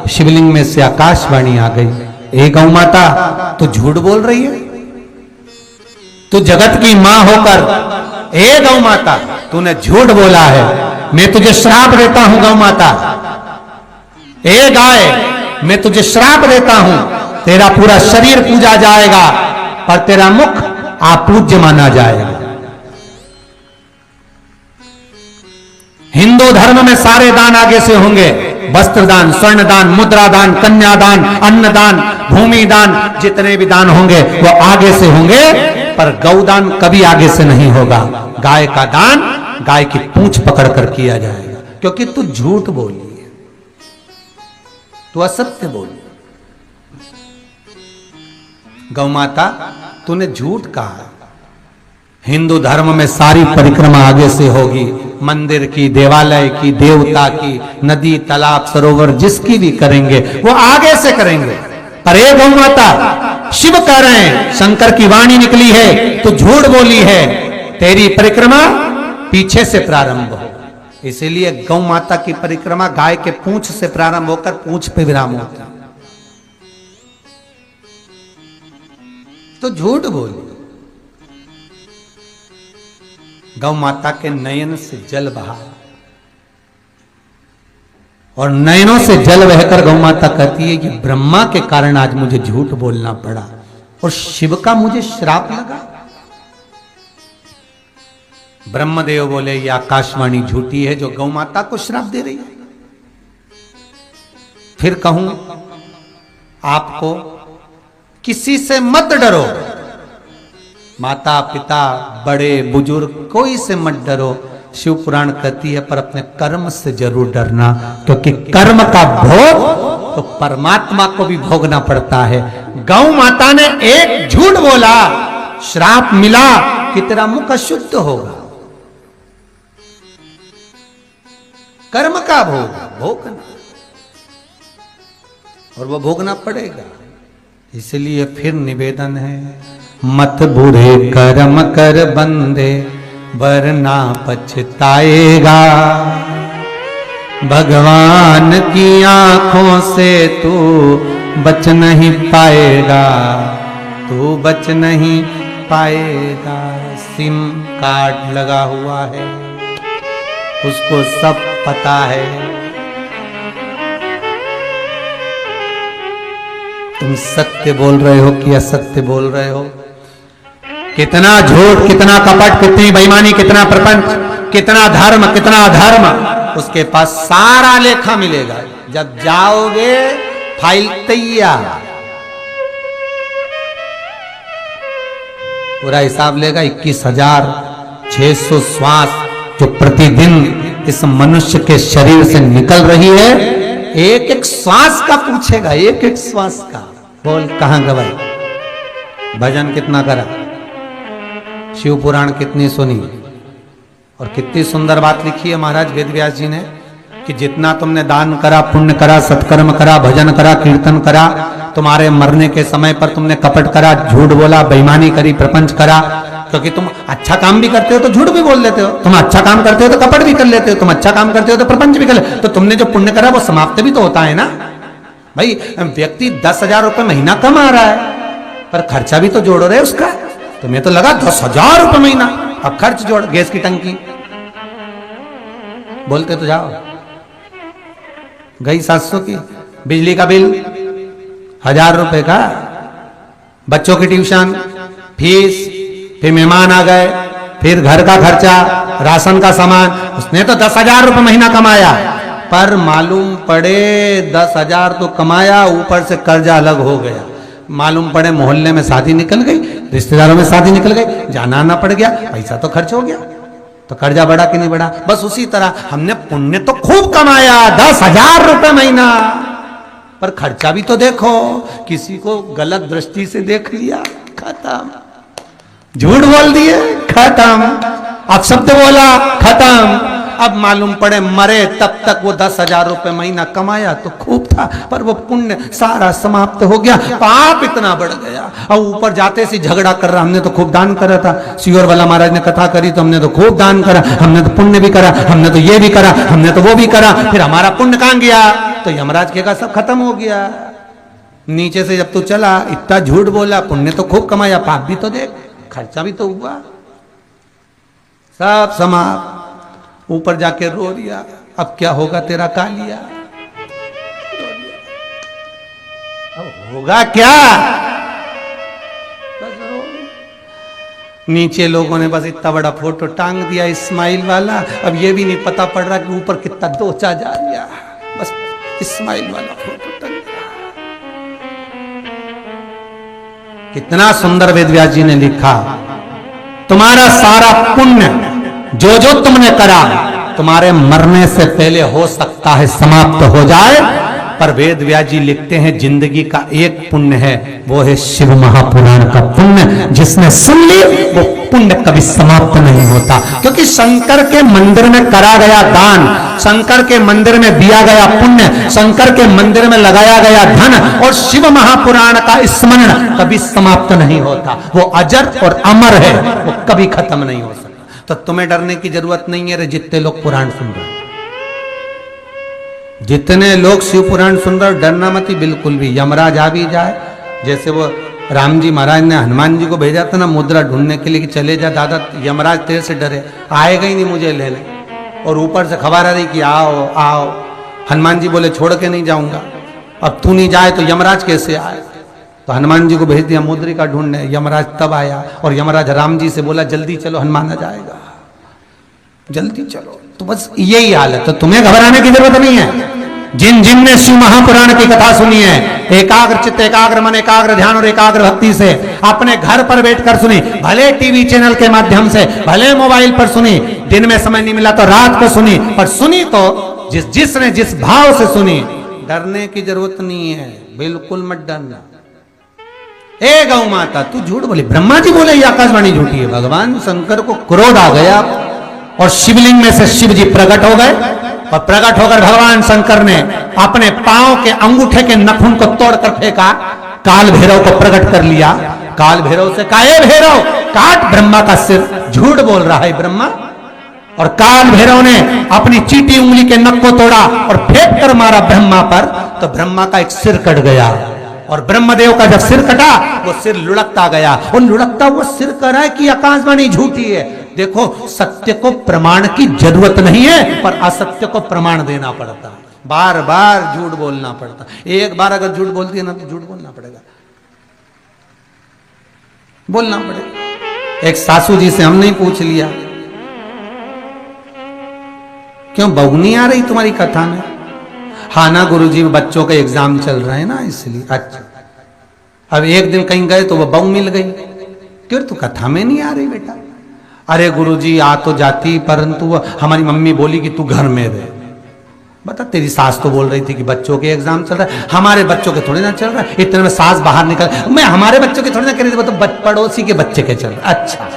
शिवलिंग में से आकाशवाणी आ गई, ए गौ माता तू झूठ बोल रही है, तू जगत की मां होकर, ए गौ माता तूने झूठ बोला है, मैं तुझे श्राप देता हूं गौ माता, ए गाय मैं तुझे श्राप देता हूं, तेरा पूरा शरीर पूजा जाएगा पर तेरा मुख अपूज्य माना जाएगा। हिंदू धर्म में सारे दान आगे से होंगे, वस्त्र दान, स्वर्ण दान, मुद्रा दान, कन्यादान, अन्नदान, भूमि दान, जितने भी दान होंगे वो आगे से होंगे, पर गौदान कभी आगे से नहीं होगा। गाय का दान गाय की पूंछ पकड़ कर किया जाएगा, क्योंकि तू झूठ बोली है, तू असत्य बोली। गौ माता तूने झूठ कहा। हिंदू धर्म में सारी परिक्रमा आगे से होगी, मंदिर की, देवालय की, देवता की, नदी, तालाब, सरोवर जिसकी भी करेंगे वो आगे से करेंगे। पर हे गौ माता, शिव कह रहे हैं, शंकर की वाणी निकली है, तो झूठ बोली है, तेरी परिक्रमा पीछे से प्रारंभ हो। इसीलिए गौ माता की परिक्रमा गाय के पूंछ से प्रारंभ होकर पूंछ पे विराम होता, तो झूठ बोली। गौ माता के नयन से जल बहा, और नयनों से जल बहकर गौ माता कहती है कि ब्रह्मा के कारण आज मुझे झूठ बोलना पड़ा और शिव का मुझे श्राप लगा। ब्रह्मदेव बोले ये आकाशवाणी झूठी है जो गौ माता को श्राप दे रही है। फिर कहूं आपको, किसी से मत डरो, माता पिता बड़े बुजुर्ग कोई से मत डरो। शिव पुराण कहती है पर अपने कर्म से जरूर डरना, क्योंकि कर्म का भोग तो परमात्मा को भी भोगना पड़ता है। गौ माता ने एक झूठ बोला, श्राप मिला कि तेरा मुख अशुद्ध होगा। कर्म का भोगना, और वो भोगना पड़ेगा। इसलिए फिर निवेदन है, मत बुरे कर्म कर बंदे वरना पछताएगा। भगवान की आंखों से तू बच नहीं पाएगा, तू बच नहीं पाएगा। सिम कार्ड लगा हुआ है, उसको सब पता है। तुम सत्य बोल रहे हो कि असत्य बोल रहे हो? कितना झूठ, कितना कपट, कितनी बेईमानी, कितना प्रपंच, कितना धर्म, कितना अधर्म, उसके पास सारा लेखा मिलेगा। जब जाओगे फाइल तैयार, पूरा हिसाब लेगा। 21,600 श्वास जो प्रतिदिन इस मनुष्य के शरीर से निकल रही है, एक एक श्वास का पूछेगा, एक एक श्वास का। बोल कहां गवाई, भजन कितना करा, शिव पुराण कितनी सुनी, और कितनी सुंदर बात लिखी है महाराज वेद व्यास जी ने कि जितना तुमने दान करा, पुण्य करा, सत्कर्म करा, भजन करा, कीर्तन करा, तुम्हारे मरने के समय पर तुमने कपट करा, झूठ बोला, बेईमानी करी, प्रपंच करा। क्योंकि तुम अच्छा काम भी करते हो तो झूठ भी बोल लेते हो, तुम अच्छा काम करते हो तो कपट भी कर लेते हो, तुम अच्छा काम करते हो तो प्रपंच भी कर लेते हो। तो तुमने जो पुण्य करा वो समाप्त भी तो होता है ना भाई। व्यक्ति 10,000 रुपए महीना कमा रहा है, पर खर्चा भी तो जोड़ो रहे उसका। तुम्हें तो लगा 10,000 रुपए महीना, अब खर्च जोड़, गैस की टंकी, बोलते तो जाओ, गई 700 की, बिजली का बिल 1,000 रुपए का, बच्चों की ट्यूशन फीस, फिर मेहमान आ गए, फिर घर का खर्चा, राशन का सामान। उसने तो 10,000 रुपए महीना कमाया, पर मालूम पड़े 10,000 तो कमाया, ऊपर से कर्जा अलग हो गया। मालूम पड़े मोहल्ले में शादी निकल गई, रिश्तेदारों में शादी निकल गई, जाना आना पड़ गया, पैसा तो खर्च हो गया, तो कर्जा बढ़ा कि नहीं बढ़ा? बस उसी तरह हमने पुण्य तो खूब कमाया, 10,000 रुपए महीना, पर खर्चा भी तो देखो। किसी को गलत दृष्टि से देख लिया, खत्म। झूठ बोल दिए, खत्म। अपशब्द बोला, खत्म। अब मालूम पड़े मरे तब तक वो 10,000 रुपए महीना कमाया तो खूब था, पर वो पुण्य सारा समाप्त हो गया, पाप इतना बढ़ गया। और ऊपर जाते से झगड़ा कर रहा, हमने तो खूब दान करा था, सियोर वाला महाराज ने कथा करी तो हमने तो खूब दान करा, हमने तो पुण्य भी करा, हमने तो ये भी करा, हमने तो वो भी करा, फिर हमारा पुण्य कहां गया? तो यमराज के का सब खत्म हो गया। नीचे से जब तू चला, इतना झूठ बोला, पुण्य तो खूब कमाया, पाप भी तो देख, खर्चा भी तो हुआ, सब समाप्त। ऊपर जाके रो लिया, अब क्या होगा तेरा कालिया? अब होगा क्या? नीचे लोगों ने बस इतना बड़ा फोटो टांग दिया इस्माइल वाला, अब ये भी नहीं पता पड़ रहा कि ऊपर कितना दोचा जा रहा, बस इस्माइल वाला फोटो टंग गया। कितना सुंदर वेदव्यास जी ने लिखा, तुम्हारा सारा पुण्य जो जो तुमने करा तुम्हारे मरने से पहले हो सकता है समाप्त हो जाए, पर वेद व्यास जी लिखते हैं जिंदगी का एक पुण्य है, वो है शिव महापुराण का पुण्य। जिसने सुन ली वो पुण्य कभी समाप्त नहीं होता, क्योंकि शंकर के मंदिर में करा गया दान, शंकर के मंदिर में दिया गया पुण्य, शंकर के मंदिर में लगाया गया धन और शिव महापुराण का स्मरण कभी समाप्त नहीं होता। वो अजर और अमर है, वो कभी खत्म नहीं हो सकता। तो तुम्हें डरने की जरूरत नहीं है रे जितने लोग पुराण सुन रहे हैं, जितने लोग शिव पुराण सुन रहे हो, डरना मत ही बिल्कुल भी। यमराज आ भी जाए, जैसे वो राम जी महाराज ने हनुमान जी को भेजा था ना मुद्रा ढूंढने के लिए कि चले जा दादा, यमराज तेरे से डरे, आएगा ही नहीं मुझे लेने, और ऊपर से खबर आ रही कि आओ आओ। हनुमान जी बोले छोड़ के नहीं जाऊंगा, अब तू नहीं जाए तो यमराज कैसे आए। तो हनुमान जी को भेज दिया मुद्रिका ढूंढने, यमराज तब आया और यमराज राम जी से बोला जल्दी चलो हनुमान आ जाएगा, जल्दी चलो। तो बस यही हाल है, तो तुम्हें घबराने की जरूरत नहीं है। जिन जिन ने शिव महापुराण की कथा सुनी है, एकाग्र चित्त, एकाग्र मन, एकाग्र ध्यान और एकाग्र भक्ति से अपने घर पर बैठकर सुनी, भले टीवी चैनल के माध्यम से, भले मोबाइल पर सुनी, दिन में समय नहीं मिला तो रात को सुनी, पर सुनी तो जिसने जिस भाव से सुनी, डरने की जरूरत नहीं है, बिल्कुल मत डरना। ए गौ माता तू झूठ बोली, ब्रह्मा जी बोले ये आकाशवाणी झूठी है। भगवान शंकर को क्रोध आ गया और शिवलिंग में से शिव जी प्रकट हो गए, और प्रकट होकर भगवान शंकर ने अपने पांव के अंगूठे के नखून को तोड़कर फेंका, काल भैरव को प्रकट कर लिया। काल भैरव से कहा, ए भैरव काट ब्रह्मा का सिर। झूठ बोल रहा है ब्रह्मा, और काल भैरव ने अपनी चीटी उंगली के नख को तोड़ा और फेंक कर मारा ब्रह्मा पर, तो ब्रह्मा का एक सिर कट गया। और ब्रह्मदेव का जब सिर कटा वो सिर लुढ़कता गया, और लुढ़कता वो सिर कह रहा है कि आकाशवाणी झूठी है। देखो सत्य को प्रमाण की जरूरत नहीं है, पर असत्य को प्रमाण देना पड़ता है, बार बार झूठ बोलना पड़ता। एक बार अगर झूठ बोलती है ना तो झूठ बोलना पड़ेगा, बोलना पड़ेगा। एक सासू जी से हमने पूछ लिया, क्यों बहू नहीं आ रही तुम्हारी कथा में? हाँ ना गुरुजी बच्चों का एग्जाम चल रहा है ना इसलिए। अच्छा, अब एक दिन कहीं गए तो वो बहू मिल गई, क्यों तू कथा में नहीं आ रही बेटा? अरे गुरुजी आ तो जाती, परंतु वो हमारी मम्मी बोली कि तू घर में रहे। बता, तेरी सास तो बोल रही थी कि बच्चों के एग्जाम चल रहा है, हमारे बच्चों के थोड़े ना चल रहा है। इतने में सास बाहर निकल, मैं हमारे बच्चों के थोड़े ना कह रही थी, तो पड़ोसी के बच्चे के चल रहा। अच्छा,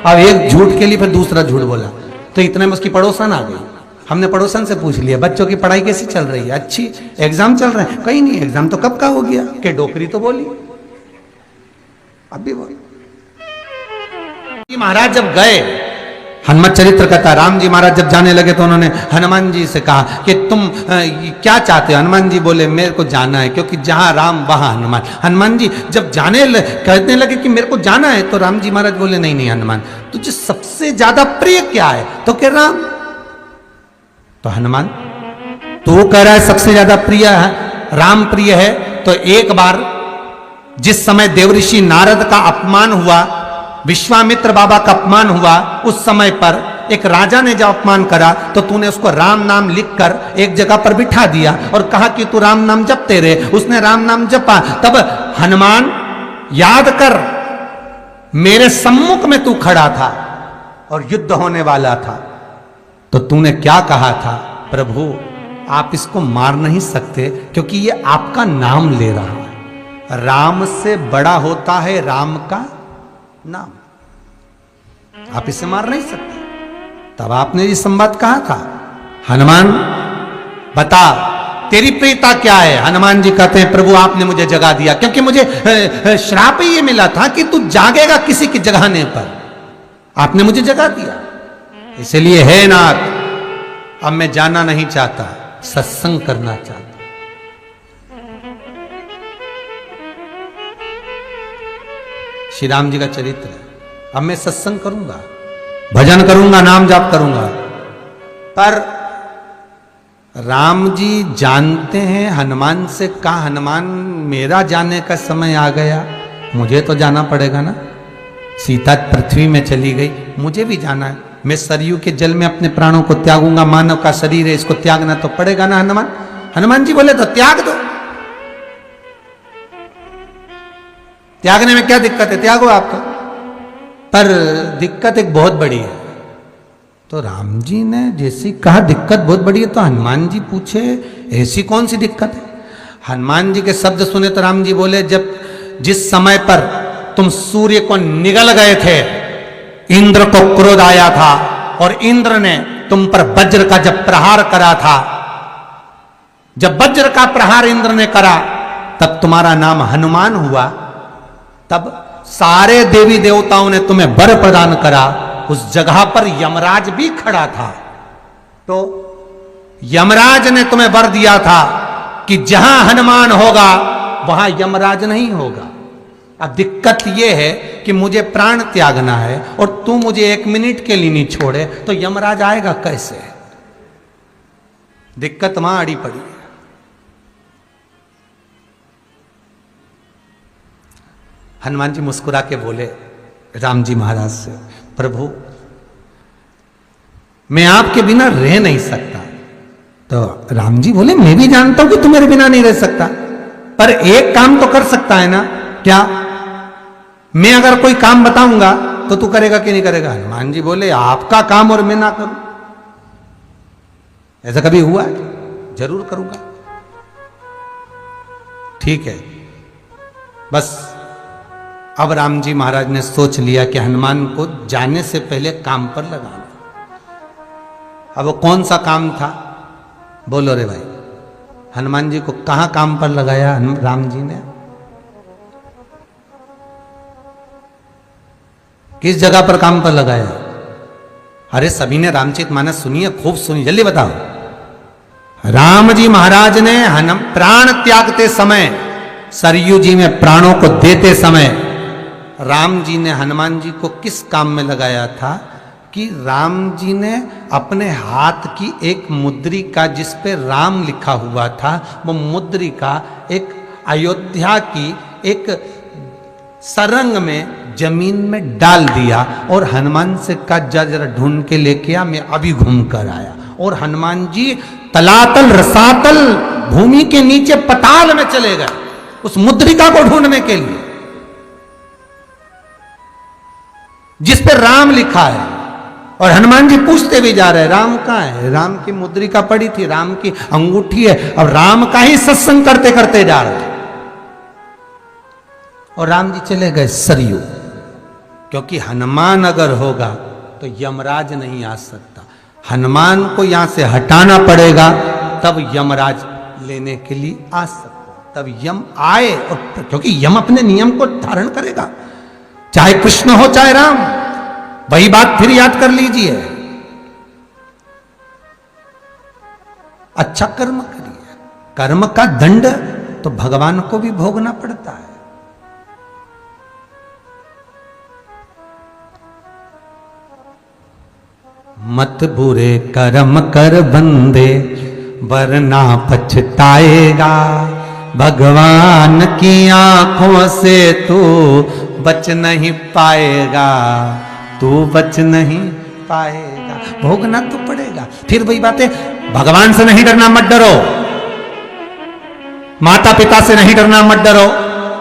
अब एक झूठ के लिए फिर दूसरा झूठ बोला, तो इतने में उसकी पड़ोसन आ गई। हमने पड़ोसन से पूछ लिया बच्चों की पढ़ाई कैसी चल रही है? अच्छी, एग्जाम चल रहे हैं? कहीं नहीं, एग्जाम तो कब का हो गया, के डोकरी तो बोली, अब भी बोली। महाराज जब गए, हनुमत चरित्र कहता, राम जी महाराज जब जाने लगे तो उन्होंने हनुमान जी से कहा कि तुम क्या चाहते हो? हनुमान जी बोले मेरे को जाना है, क्योंकि जहां राम वहां हनुमान। हनुमान जी जब कहने लगे कि मेरे को जाना है, तो राम जी महाराज बोले नहीं नहीं हनुमान, तुझे सबसे ज्यादा प्रिय क्या है? तो कह राम। तो हनुमान तू कह रहा है सबसे ज्यादा प्रिय है राम प्रिय है, तो एक बार जिस समय देवऋषि नारद का अपमान हुआ, विश्वामित्र बाबा का अपमान हुआ, उस समय पर एक राजा ने जब अपमान करा तो तूने उसको राम नाम लिखकर एक जगह पर बिठा दिया और कहा कि तू राम नाम जपते रहे। उसने राम नाम जपा, तब हनुमान याद कर मेरे सम्मुख में तू खड़ा था और युद्ध होने वाला था, तो तूने क्या कहा था? प्रभु आप इसको मार नहीं सकते क्योंकि ये आपका नाम ले रहा है, राम से बड़ा होता है राम का नाम, आप इसे मार नहीं सकते। तब आपने ये संवाद कहा था, हनुमान बता तेरी प्रियता क्या है? हनुमान जी कहते हैं प्रभु आपने मुझे जगा दिया, क्योंकि मुझे श्राप ये मिला था कि तू जागेगा किसी के जगाने पर, आपने मुझे जगा दिया, इसलिए है नाथ अब मैं जाना नहीं चाहता, सत्संग करना चाहता। श्री राम जी का चरित्र है, अब मैं सत्संग करूंगा, भजन करूंगा, नाम जाप करूंगा। पर राम जी जानते हैं हनुमान से कहा, हनुमान मेरा जाने का समय आ गया, मुझे तो जाना पड़ेगा ना, सीता पृथ्वी में चली गई, मुझे भी जाना है, मैं सरयू के जल में अपने प्राणों को त्यागूंगा, मानव का शरीर है, इसको त्यागना तो पड़ेगा ना हनुमान। हनुमान जी बोले तो त्याग दो, त्यागने में क्या दिक्कत है, त्यागो आपको। पर दिक्कत एक बहुत बड़ी है। तो राम जी ने जैसी कहा दिक्कत बहुत बड़ी है, तो हनुमान जी पूछे ऐसी कौन सी दिक्कत है। हनुमान जी के शब्द सुने तो राम जी बोले, जब जिस समय पर तुम सूर्य को निगल गए थे, इंद्र को क्रोध आया था और इंद्र ने तुम पर वज्र का जब प्रहार करा था, जब वज्र का प्रहार इंद्र ने करा तब तुम्हारा नाम हनुमान हुआ, तब सारे देवी देवताओं ने तुम्हें वर प्रदान करा। उस जगह पर यमराज भी खड़ा था, तो यमराज ने तुम्हें वर दिया था कि जहां हनुमान होगा वहां यमराज नहीं होगा। अब दिक्कत यह है कि मुझे प्राण त्यागना है और तू मुझे 1 मिनट के लिए नहीं छोड़े, तो यमराज आएगा कैसे। दिक्कत वहां अड़ी पड़ी है। हनुमान जी मुस्कुरा के बोले राम जी महाराज से, प्रभु मैं आपके बिना रह नहीं सकता। तो राम जी बोले, मैं भी जानता हूं कि तू मेरे बिना नहीं रह सकता, पर एक काम तो कर सकता है ना। क्या? मैं अगर कोई काम बताऊंगा तो तू करेगा कि नहीं करेगा। हनुमान जी बोले, आपका काम और मैं ना करूं, ऐसा कभी हुआ है? जरूर करूंगा। ठीक है, बस अब राम जी महाराज ने सोच लिया कि हनुमान को जाने से पहले काम पर लगाना। अब वो कौन सा काम था, बोलो रे भाई। हनुमान जी को कहां काम पर लगाया राम जी ने? किस जगह पर काम पर लगाया? अरे सभी ने रामचरितमानस सुनी है, खूब सुनी, जल्दी बताओ। राम जी महाराज ने प्राण त्यागते समय, सरयू जी में प्राणों को देते समय, राम जी ने हनुमान जी को किस काम में लगाया था कि राम जी ने अपने हाथ की एक मुद्रिका जिस पे राम लिखा हुआ था, वो मुद्रिका एक अयोध्या की एक सरंग में जमीन में डाल दिया और हनुमान से कहा, जा जरा ढूंढ के लेके आ, मैं अभी घूम कर आया। और हनुमान जी तलातल रसातल भूमि के नीचे पताल में चले गए उस मुद्रिका को ढूंढने के लिए जिस पे राम लिखा है। और हनुमान जी पूछते भी जा रहे, राम कहाँ है? राम की मुद्रिका पड़ी थी, राम की अंगूठी है। अब राम का ही सत्संग करते करते जा रहे और राम जी चले गए सरयू, क्योंकि हनुमान अगर होगा तो यमराज नहीं आ सकता। हनुमान को यहां से हटाना पड़ेगा, तब यमराज लेने के लिए आ सकता, तब यम आए। और क्योंकि यम अपने नियम को धारण करेगा, चाहे कृष्ण हो चाहे राम। वही बात फिर याद कर लीजिए, अच्छा कर्म करिए, कर्म का दंड तो भगवान को भी भोगना पड़ता है। मत बुरे कर्म कर बंदे वरना पछताएगा, भगवान की आंखों से तू बच नहीं पाएगा, तू बच नहीं पाएगा, भोगना तो पड़ेगा। फिर वही बात है, भगवान से नहीं डरना, मत डरो। माता पिता से नहीं डरना, मत डरो।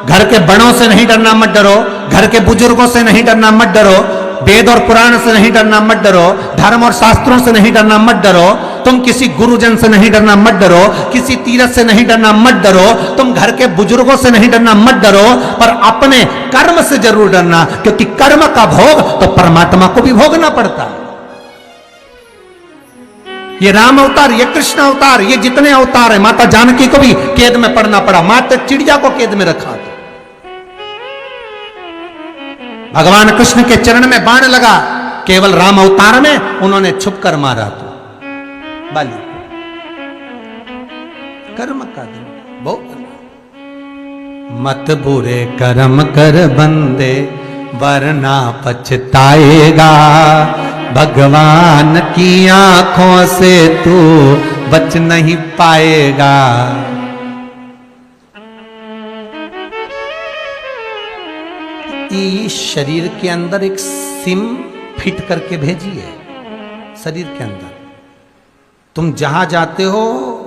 घर के बड़ों से नहीं डरना, मत डरो। घर के बुजुर्गों से नहीं डरना, मत डरो। वेद और पुराण से नहीं डरना, मत डरो। धर्म और शास्त्रों से नहीं डरना, मत डरो। तुम किसी गुरुजन से नहीं डरना, मत डरो। किसी तीरथ से नहीं डरना, मत डरो। तुम घर के बुजुर्गों से नहीं डरना, मत डरो। पर अपने कर्म से जरूर डरना, क्योंकि कर्म का भोग तो परमात्मा को भी भोगना पड़ता है। ये राम अवतार, ये कृष्ण अवतार, ये जितने अवतार है, माता जानकी को भी कैद में पड़ना पड़ा, माता चिड़िया को कैद में रखा। भगवान कृष्ण के चरण में बाण लगा, केवल राम अवतार में उन्होंने छुप कर मारा। तो बाली कर्म का दंड बहुत। मत बुरे कर्म कर बंदे वरना पछताएगा, भगवान की आंखों से तू बच नहीं पाएगा। इस शरीर के अंदर एक सिम फिट करके भेजी है, शरीर के अंदर। तुम जहां जाते हो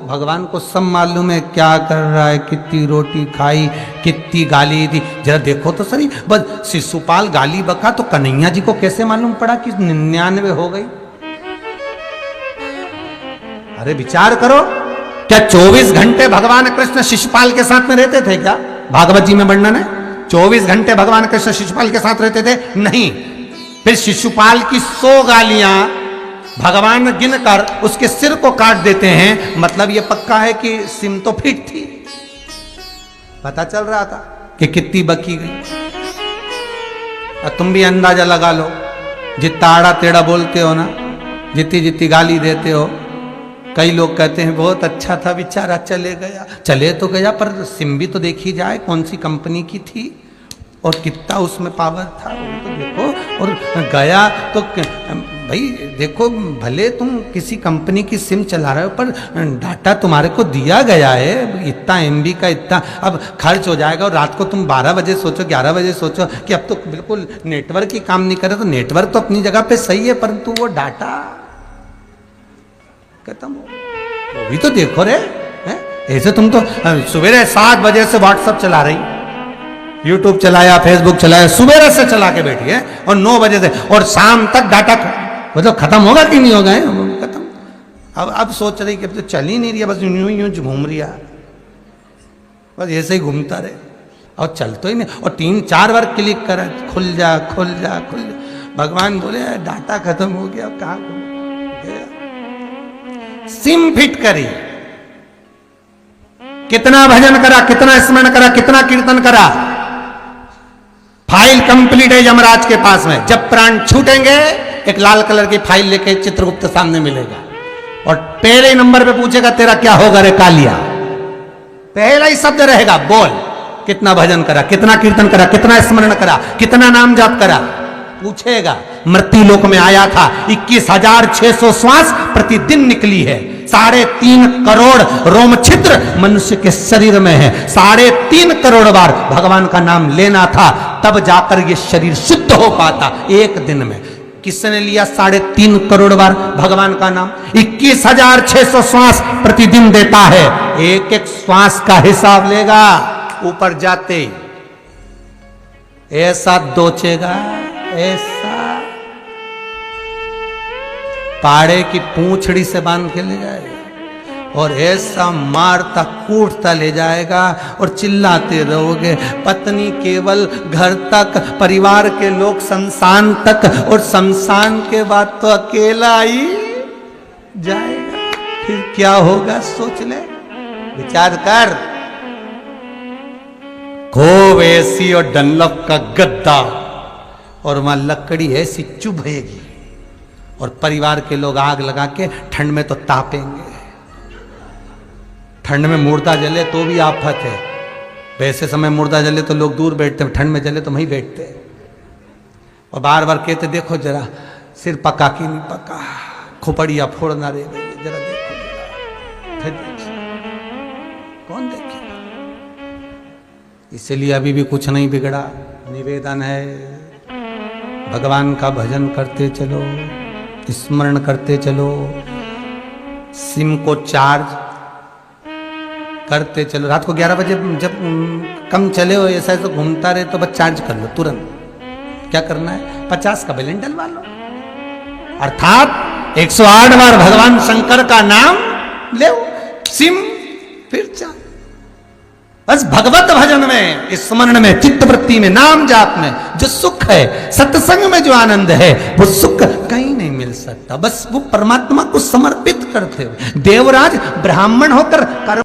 भगवान को सब मालूम है क्या कर रहा है, कितनी रोटी खाई, कितनी गाली दी। जरा देखो तो सही, बस शिशुपाल गाली बका तो कन्हैया जी को कैसे मालूम पड़ा कि 99 हो गई? अरे विचार करो, क्या 24 घंटे भगवान कृष्ण शिशुपाल के साथ में रहते थे क्या? भागवत जी में वर्णन है 24 घंटे भगवान कृष्ण शिशुपाल के साथ रहते थे? नहीं। फिर शिशुपाल की 100 गालियां भगवान गिनकर उसके सिर को काट देते हैं, मतलब यह पक्का है कि सिम तो फिट थी। पता चल रहा था कि कितनी बकी गई। और तुम भी अंदाजा लगा लो, जितना आड़ा टेढ़ा बोलते हो ना, जितनी जितनी गाली देते हो। कई लोग कहते हैं बहुत अच्छा था बेचारा, चले गया। चले तो गया, पर सिम भी तो देखी जाए कौन सी कंपनी की थी और कितना उसमें पावर था, वो तो देखो। और गया तो भाई देखो, भले तुम किसी कंपनी की सिम चला रहे हो, पर डाटा तुम्हारे को दिया गया है इतना MB का, इतना अब खर्च हो जाएगा। और रात को तुम 12 बजे सोचो, 11 बजे सोचो कि अब तो बिल्कुल नेटवर्क ही काम नहीं करे। तो नेटवर्क तो अपनी जगह पे सही है, परंतु वो डाटा खत्म हो, वो भी तो देखो रे। ऐसे तुम तो सवेरे 7 बजे से व्हाट्सएप चला रही, यूट्यूब चलाया, फेसबुक चलाया, सुबह से चला के बैठी है, और 9 बजे से और शाम तक डाटा मतलब खत्म होगा कि नहीं होगा? खत्म। अब सोच रही कि अब तो चल ही नहीं रही, बस यूं यूं घूम रही है, बस ऐसे ही घूमता रहे और चल तो ही नहीं। और 3-4 बार क्लिक करा, खुल जा खुल जा खुल जा। भगवान बोले डाटा खत्म हो गया, अब कहाँ गया? सिम फिट करी, कितना भजन करा, कितना स्मरण करा, कितना कीर्तन करा, फाइल कंप्लीट है यमराज के पास में। जब प्राण छूटेंगे एक लाल कलर की फाइल लेके चित्रगुप्त सामने मिलेगा और पहले नंबर पे पूछेगा तेरा क्या होगा रे कालिया। पहला ही शब्द रहेगा, बोल कितना भजन करा, कितना कीर्तन करा, कितना स्मरण करा, कितना नाम जाप करा, पूछेगा। मृत्यु लोक में आया था, 21,600 श्वास प्रतिदिन निकली है। 3.5 करोड़ रोम छिद्र मनुष्य के शरीर में है। 3.5 करोड़ बार भगवान का नाम लेना था, तब जाकर ये शरीर शुद्ध हो पाता एक दिन में। किसने लिया 3.5 करोड़ बार भगवान का नाम? 21,600 श्वास प्रतिदिन देता है। एक एक श्वास का हिसाब लेगा, ऊपर जाते ऐसा दोचेगा, ऐसा पाड़े की पूंछड़ी से बांध के ले जाएगा और ऐसा मारता कूटता ले जाएगा और चिल्लाते रहोगे। पत्नी केवल घर तक, परिवार के लोग शमशान तक, और शमशान के बाद तो अकेला ही जाएगा। फिर क्या होगा सोच ले, विचार कर। खूब ऐसी और डनलप का गद्दा और वहां लकड़ी ऐसी चुभेगी और परिवार के लोग आग लगा के ठंड में तो तापेंगे। ठंड में मुर्दा जले तो भी आफत है। वैसे समय मुर्दा जले तो लोग दूर बैठते, ठंड में जले तो वहीं बैठते और बार बार कहते देखो जरा सिर पका कि नहीं पका, खोपड़िया फोड़ना रह गई, जरा देखो जरा। फिर कौन देखेगा? इसलिए अभी भी कुछ नहीं बिगड़ा। निवेदन है, भगवान का भजन करते चलो, स्मरण करते चलो, सिम को चार्ज करते चलो। रात को 11 बजे जब कम चले हो ऐसा तो घूमता रहे तो बस चार्ज कर लो तुरंत। क्या करना है? 50 का बैलेंस डलवा लो, अर्थात 108 बार भगवान शंकर का नाम ले, सिम फिर चार्ज। बस भगवत भजन में, स्मरण में, चित्तवृत्ति में, नाम जाप में जो सुख है, सत्संग में जो आनंद है, वो सुख कहीं नहीं मिल सकता। बस वो परमात्मा को समर्पित करते हुए। देवराज ब्राह्मण होकर कर्म